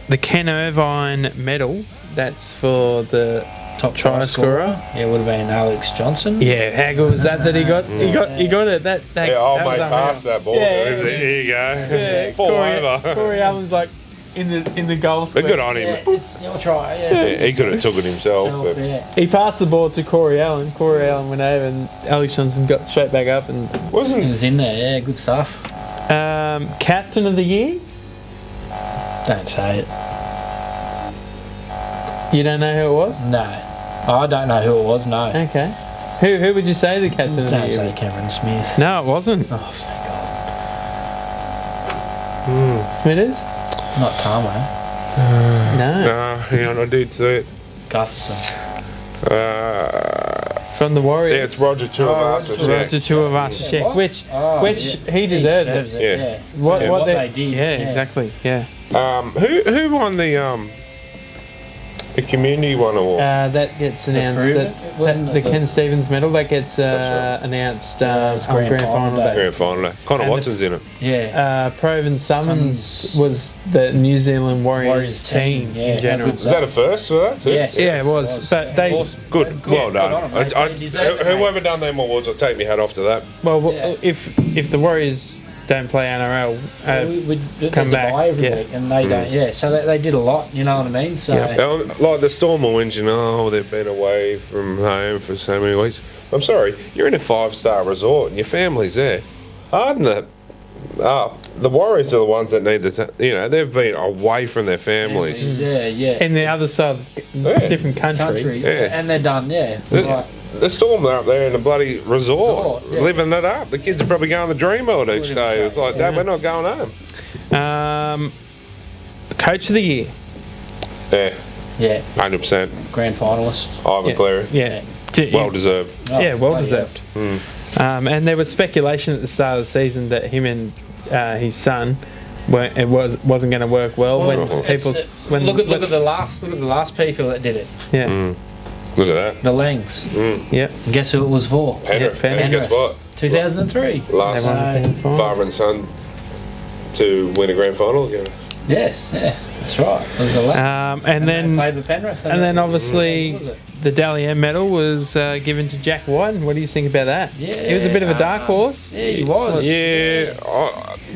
[SPEAKER 4] The Ken Irvine medal. That's for the top try scorer.
[SPEAKER 5] Yeah, it would have been Alex Johnson.
[SPEAKER 4] Yeah, how good was that he got? He got it. That
[SPEAKER 3] old
[SPEAKER 4] that
[SPEAKER 3] mate passed that ball.
[SPEAKER 4] Yeah,
[SPEAKER 3] Here you go.
[SPEAKER 4] Yeah,
[SPEAKER 3] Fall over.
[SPEAKER 4] Corey Allen's like in the goal square.
[SPEAKER 3] But good on him.
[SPEAKER 5] Yeah, it's your try. Yeah.
[SPEAKER 3] He could have took it himself.
[SPEAKER 4] He passed the ball to Corey Allen. Corey Allen went over, and Alex Johnson got straight back up and
[SPEAKER 5] He was in there. Yeah, good stuff.
[SPEAKER 4] Captain of the year.
[SPEAKER 5] Don't say it.
[SPEAKER 4] You don't know who it was?
[SPEAKER 5] No, I don't know who it was. No.
[SPEAKER 4] Okay. Who would you say the captain of the year?
[SPEAKER 5] Don't say Cameron Smith.
[SPEAKER 4] No, it wasn't.
[SPEAKER 5] Oh, thank God.
[SPEAKER 4] Smithers?
[SPEAKER 5] Not Tamo.
[SPEAKER 4] No.
[SPEAKER 3] I did see it.
[SPEAKER 5] Gutherson.
[SPEAKER 4] From the Warriors.
[SPEAKER 3] Yeah, it's Roger Tuivasa-Sheck.
[SPEAKER 4] Roger Tuivasa-Sheck, which he deserves it.
[SPEAKER 3] Yeah.
[SPEAKER 4] What
[SPEAKER 5] they did.
[SPEAKER 4] Yeah, exactly. Yeah.
[SPEAKER 3] Who won the Community One award?
[SPEAKER 4] That gets announced. The Ken Stevens medal that gets announced on grand final day.
[SPEAKER 3] Grand final day. Connor Watson's in it.
[SPEAKER 5] Yeah.
[SPEAKER 4] Proven Summons was the New Zealand Warriors team in general.
[SPEAKER 3] Was that a first for that?
[SPEAKER 5] Yes.
[SPEAKER 4] Yeah, it was. But they
[SPEAKER 3] good. Well done. Whoever done them awards, I'll take my hat off to that.
[SPEAKER 4] Well, if the Warriors don't play NRL, come back
[SPEAKER 5] every week, and they don't. Yeah, so they did a lot. You know what I mean? So
[SPEAKER 3] like the Storm will whinge, they've been away from home for so many weeks. I'm sorry, you're in a 5-star resort and your family's there. Harden the Warriors are the ones that need this. They've been away from their families.
[SPEAKER 5] Yeah.
[SPEAKER 4] In the other side of different country.
[SPEAKER 3] Yeah.
[SPEAKER 5] And they're done. Yeah.
[SPEAKER 3] The Storm are up there in a bloody resort, living it up. The kids are probably going to dream world each day. It's like, Dad, we're not going home.
[SPEAKER 4] Coach of the year.
[SPEAKER 3] Yeah, 100%.
[SPEAKER 5] Grand finalist.
[SPEAKER 3] Ivan Cleary.
[SPEAKER 4] Yeah.
[SPEAKER 3] Well deserved.
[SPEAKER 4] Yeah, well deserved. And there was speculation at the start of the season that him and his son wasn't going to work well. Look at
[SPEAKER 5] the last people that did it.
[SPEAKER 4] Yeah.
[SPEAKER 3] Look at that.
[SPEAKER 5] The Langs.
[SPEAKER 4] Yep.
[SPEAKER 5] Guess who it was for?
[SPEAKER 3] Penrith. And guess what?
[SPEAKER 5] 2003.
[SPEAKER 3] Last father and son to win a grand final again.
[SPEAKER 5] Yes, that's right. It was the Langs.
[SPEAKER 4] And then
[SPEAKER 5] played with Penrith.
[SPEAKER 4] And then obviously the Dally M medal was given to Jack White. What do you think about that?
[SPEAKER 5] Yeah,
[SPEAKER 4] he was a bit of a dark horse.
[SPEAKER 5] Yeah, he was.
[SPEAKER 3] Yeah,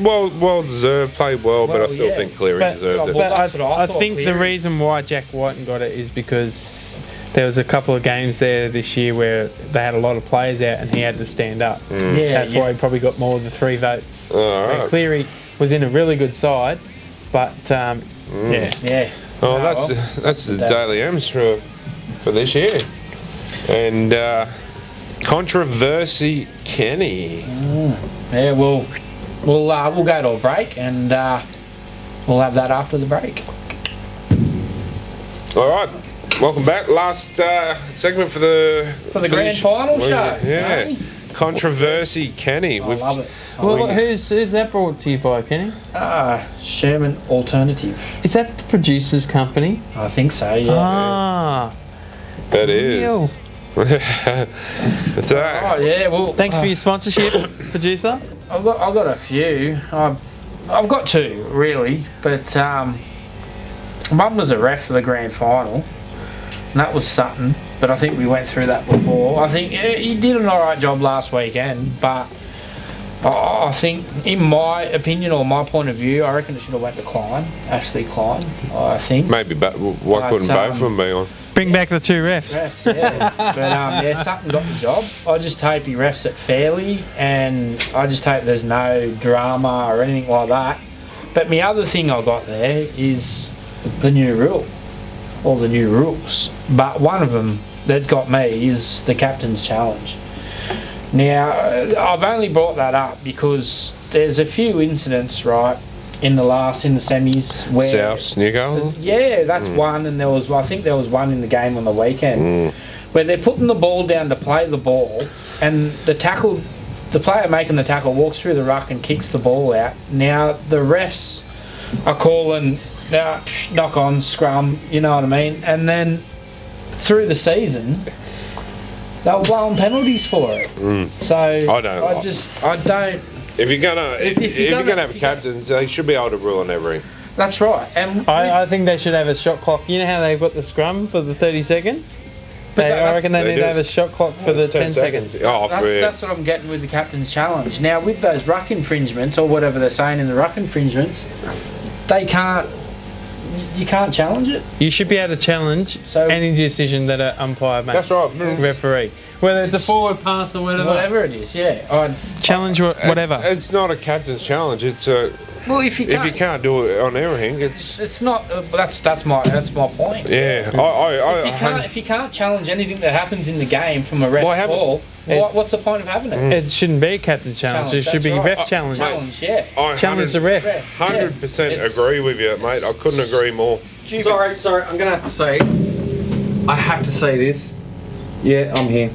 [SPEAKER 3] well deserved. Played well, but I still think Cleary deserved it.
[SPEAKER 4] But I think the reason why Jack White got it is because there was a couple of games there this year where they had a lot of players out and he had to stand up. That's why he probably got more of the 3 votes.
[SPEAKER 3] Right.
[SPEAKER 4] Cleary was in a really good side, but
[SPEAKER 5] yeah.
[SPEAKER 3] Oh, that's the Daily M's for this year, and controversy Kenny.
[SPEAKER 5] Yeah, we'll go to a break and we'll have that after the break.
[SPEAKER 3] All right. Welcome back. Last segment for the
[SPEAKER 5] grand final show.
[SPEAKER 3] Yeah. Controversy Kenny.
[SPEAKER 5] I love it.
[SPEAKER 4] Well, who's that brought to you by, Kenny?
[SPEAKER 5] Sherman Alternative.
[SPEAKER 4] Is that the producer's company?
[SPEAKER 5] I think so, yeah.
[SPEAKER 3] That is.
[SPEAKER 5] Well,
[SPEAKER 4] thanks for your sponsorship, producer.
[SPEAKER 5] I've got a few. I've got 2 really, but one was a ref for the grand final, and that was Sutton. But I think we went through that before. I think he did an alright job last weekend, but I think, in my opinion or my point of view, I reckon it should have went to Klein, Ashley Klein, I think.
[SPEAKER 3] Maybe, but why couldn't both of them be on?
[SPEAKER 4] Bring back the 2 refs.
[SPEAKER 5] Yeah. But yeah, Sutton got the job. I just hope he refs it fairly, and I just hope there's no drama or anything like that. But my other thing I got there is the new rule, or the new rules. But one of them that got me is the captain's challenge. Now, I've only brought that up because there's a few incidents, right, in the semis where
[SPEAKER 3] South Newcastle?
[SPEAKER 5] yeah, that's one, and I think there was one in the game on the weekend where they're putting the ball down to play the ball, and the player making the tackle walks through the ruck and kicks the ball out. Now the refs are calling knock on, scrum, you know what I mean, and then through the season they were blowing penalties for it. So I don't.
[SPEAKER 3] If you're gonna have captains, they should be able to rule on everything.
[SPEAKER 5] That's right. And
[SPEAKER 4] I think they should have a shot clock. You know how they've got the scrum for the 30 seconds? I reckon they need to have a shot clock for the 10 seconds.
[SPEAKER 5] That's what I'm getting with the captain's challenge. Now, with those ruck infringements, or whatever they're saying in the ruck infringements, you can't challenge it.
[SPEAKER 4] You should be able to challenge any decision that an umpire makes.
[SPEAKER 3] That's right.
[SPEAKER 4] Referee. Whether it's a forward pass or whatever.
[SPEAKER 5] Whatever it is, yeah.
[SPEAKER 4] Challenge whatever.
[SPEAKER 3] It's not a captain's challenge. It's a.
[SPEAKER 5] Well, if you can't
[SPEAKER 3] do it on everything, it's
[SPEAKER 5] not. That's my point.
[SPEAKER 3] Yeah,
[SPEAKER 5] if you can't challenge anything that happens in the game from a ref's call, what's the point of having it?
[SPEAKER 4] It shouldn't be a captain's challenge. It should be ref challenge. Challenge the ref.
[SPEAKER 3] 100% agree with you, mate. I couldn't agree more.
[SPEAKER 6] Sorry, I'm going to have to say, I have to say this. Yeah, I'm here.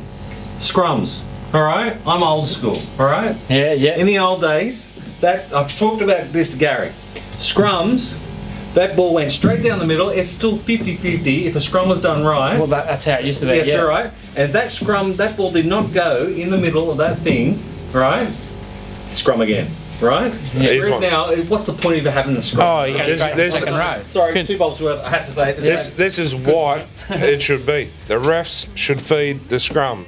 [SPEAKER 6] Scrums, all right? I'm old school, all right?
[SPEAKER 5] Yeah.
[SPEAKER 6] In the old days, I've talked about this to Gary. Scrums, that ball went straight down the middle. It's still 50-50 if a scrum was done right.
[SPEAKER 5] Well, that's how it used to be.
[SPEAKER 6] Yes, right. And that ball did not go in the middle of that thing, right? Scrum again, right?
[SPEAKER 5] Yeah.
[SPEAKER 6] Whereas now, what's the point of having the scrum?
[SPEAKER 4] Oh, yeah.
[SPEAKER 5] This second row.
[SPEAKER 6] Sorry,
[SPEAKER 4] Good.
[SPEAKER 6] 2 bolts worth. I had to say it.
[SPEAKER 3] This is what it should be. The refs should feed the scrum.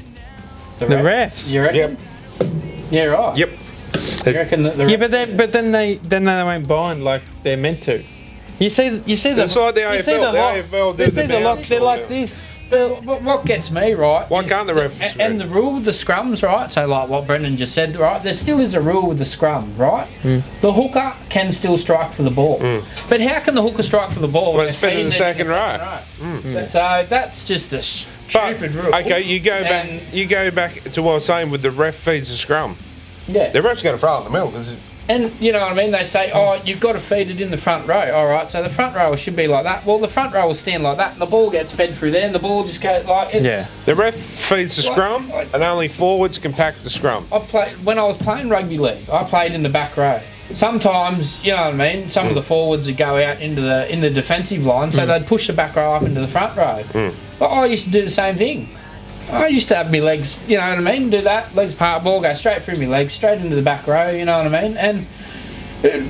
[SPEAKER 4] The refs.
[SPEAKER 5] You reckon?
[SPEAKER 3] Yep.
[SPEAKER 5] Yeah, right.
[SPEAKER 3] Yep.
[SPEAKER 5] You reckon that the
[SPEAKER 4] but then they won't bind like they're meant to. You see the.
[SPEAKER 3] It's like the AFL. The AFL do the bounce.
[SPEAKER 4] They're like this.
[SPEAKER 5] But what gets me, right?
[SPEAKER 3] Why can't the refs?
[SPEAKER 5] And the rule with the scrums, right? So like what Brendan just said, right? There still is a rule with the scrum, right? The hooker can still strike for the ball, but how can the hooker strike for the ball
[SPEAKER 3] when it's fed in the second row?
[SPEAKER 5] So that's just a stupid rule.
[SPEAKER 3] Okay, you go back to what I was saying with the ref feeds the scrum.
[SPEAKER 5] Yeah.
[SPEAKER 3] The ref's going to throw it in the middle because.
[SPEAKER 5] And you know what I mean? They say, oh, you've got to feed it in the front row. All right, so the front row should be like that. Well, the front row will stand like that, and the ball gets fed through there, and the ball just goes like it's...
[SPEAKER 4] Yeah.
[SPEAKER 3] The ref feeds the scrum, and only forwards can pack the scrum.
[SPEAKER 5] When I was playing rugby league, I played in the back row. Sometimes, you know what I mean, some of the forwards would go out in the defensive line, so they'd push the back row up into the front row. But I used to do the same thing. I used to have my legs, you know what I mean, do that, legs apart, ball go straight through my legs, straight into the back row, you know what I mean, and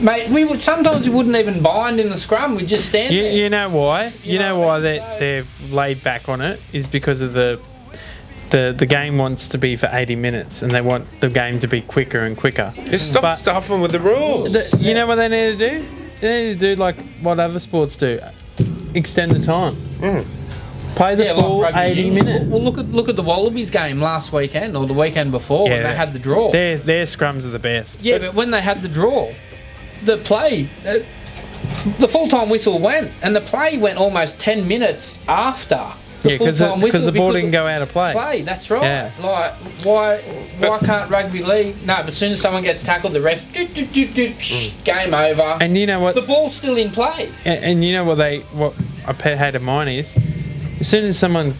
[SPEAKER 5] mate, sometimes we wouldn't even bind in the scrum, we'd just stand there.
[SPEAKER 4] You know why? You know why they've laid back on it is because of the game wants to be for 80 minutes and they want the game to be quicker and quicker.
[SPEAKER 3] Just stop stuffing with the rules.
[SPEAKER 4] You know what they need to do? They need to do like what other sports do, extend the time. Play the full 80 minutes.
[SPEAKER 5] Well, look at the Wallabies game last weekend or the weekend before when they had the draw.
[SPEAKER 4] Their scrums are the best.
[SPEAKER 5] Yeah, but when they had the draw, the play, the full-time whistle went, and the play went almost 10 minutes after.
[SPEAKER 4] Because the ball didn't go out of play.
[SPEAKER 5] That's right.
[SPEAKER 4] Yeah.
[SPEAKER 5] Like, why can't rugby league? No, but as soon as someone gets tackled, the ref, game over.
[SPEAKER 4] And you know what?
[SPEAKER 5] The ball's still in play.
[SPEAKER 4] And you know what a pet hate of mine is? As soon as someone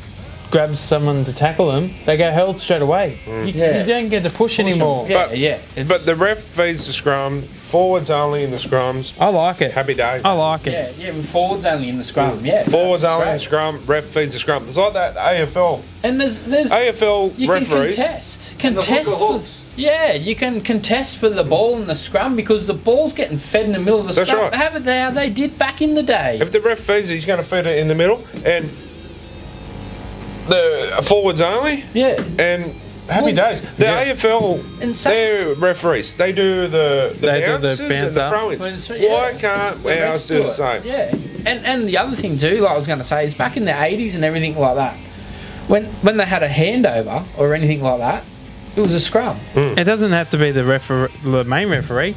[SPEAKER 4] grabs someone to tackle them, they go held straight away. You don't get to push anymore.
[SPEAKER 3] But the ref feeds the scrum, forwards only in the scrums.
[SPEAKER 4] I like it.
[SPEAKER 3] Happy day.
[SPEAKER 4] I like it.
[SPEAKER 5] Yeah, with forwards only in the scrum. Yeah,
[SPEAKER 3] forwards only in the scrum, ref feeds the scrum. It's like that AFL.
[SPEAKER 5] And there's
[SPEAKER 3] AFL
[SPEAKER 5] you
[SPEAKER 3] referees.
[SPEAKER 5] Can contest. Yeah, you can contest for the ball in the scrum because the ball's getting fed in the middle of the scrum.
[SPEAKER 3] That's right.
[SPEAKER 5] How they did back in the day.
[SPEAKER 3] If the ref feeds it, he's going to feed it in the middle. And the forwards only,
[SPEAKER 5] Yeah.
[SPEAKER 3] and happy
[SPEAKER 5] Well,
[SPEAKER 3] days. The
[SPEAKER 4] yeah.
[SPEAKER 3] AFL,
[SPEAKER 5] And so-
[SPEAKER 3] their referees, they do the
[SPEAKER 4] They do the
[SPEAKER 3] bounces and
[SPEAKER 4] bounce
[SPEAKER 3] the
[SPEAKER 4] up.
[SPEAKER 3] throw-ins.
[SPEAKER 5] Well, so, yeah.
[SPEAKER 3] Why can't
[SPEAKER 5] The
[SPEAKER 3] ours
[SPEAKER 5] refs
[SPEAKER 3] do the
[SPEAKER 5] it.
[SPEAKER 3] same?
[SPEAKER 5] Yeah, and the other thing too, like I was going to say, is back in the 80s and everything like that, when they had a handover or anything like that, it was a scrum.
[SPEAKER 4] It doesn't have to be the main referee.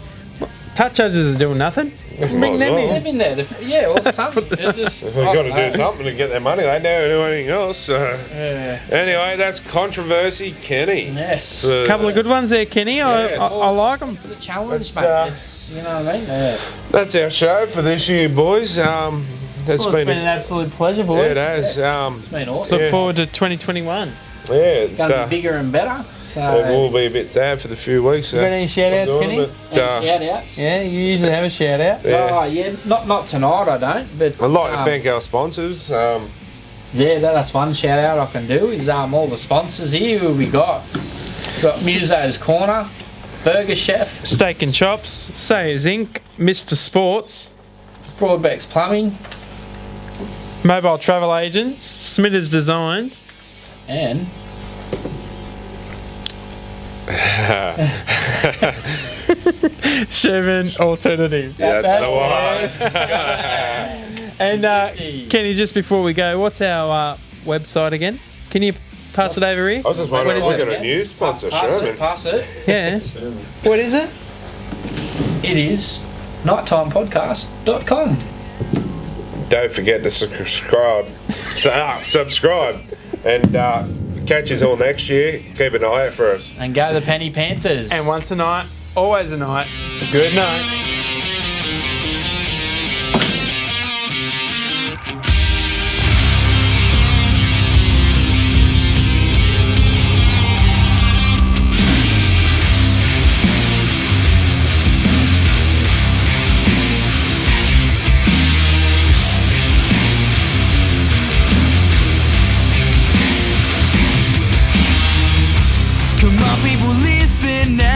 [SPEAKER 4] Touch judges are doing nothing.
[SPEAKER 3] Might
[SPEAKER 4] Bring
[SPEAKER 3] as
[SPEAKER 4] them
[SPEAKER 3] well.
[SPEAKER 4] in.
[SPEAKER 5] They've been there, yeah, or something. It just,
[SPEAKER 3] They've got to do something to get their money. They never do anything else.
[SPEAKER 5] Yeah.
[SPEAKER 3] Anyway, that's controversy, Kenny.
[SPEAKER 5] Yes.
[SPEAKER 3] For-
[SPEAKER 4] Couple of good ones there, Kenny. I like them.
[SPEAKER 5] For the challenge,
[SPEAKER 3] But,
[SPEAKER 5] mate. It's, you know what I mean? Yeah.
[SPEAKER 3] That's our show for this year, boys. It's
[SPEAKER 4] Well, it's been an absolute pleasure,
[SPEAKER 3] yeah,
[SPEAKER 4] boys.
[SPEAKER 3] it has.
[SPEAKER 5] It's been awesome.
[SPEAKER 4] Look forward to 2021.
[SPEAKER 3] Yeah, it's,
[SPEAKER 5] Going to be bigger and better. So,
[SPEAKER 3] it will be a bit sad for the few weeks.
[SPEAKER 4] Got any shout outs, Kenny?
[SPEAKER 5] shout outs.
[SPEAKER 4] Yeah, you usually have a shout out.
[SPEAKER 3] Yeah.
[SPEAKER 5] Oh, yeah. Not tonight, I don't. But
[SPEAKER 3] I'd like to thank our sponsors.
[SPEAKER 5] yeah, that's one shout out I can do is all the sponsors here. Who we got? Got Muso's Corner, Burger Chef,
[SPEAKER 4] Steak and Chops, Sayers Inc., Mr. Sports,
[SPEAKER 5] Broadbeck's Plumbing,
[SPEAKER 4] Mobile Travel Agents, Smithers Designs,
[SPEAKER 5] and
[SPEAKER 4] Sherman Alternative.
[SPEAKER 3] That's the one.
[SPEAKER 4] And Kenny, just before we go, what's our website again? Can you pass it over here?
[SPEAKER 3] I was just wondering,
[SPEAKER 4] What
[SPEAKER 3] we
[SPEAKER 4] is
[SPEAKER 3] got
[SPEAKER 4] it?
[SPEAKER 3] a new sponsor,
[SPEAKER 5] pass
[SPEAKER 3] Sherman.
[SPEAKER 5] it, pass it.
[SPEAKER 4] Yeah. What is it?
[SPEAKER 5] It is KnightTimePodcast.com.
[SPEAKER 3] Don't forget to subscribe. And catch us all next year. Keep an eye out for us.
[SPEAKER 5] And go the Penny Panthers.
[SPEAKER 4] And once a night, always a night. Good night.
[SPEAKER 7] Come on, people, listen now.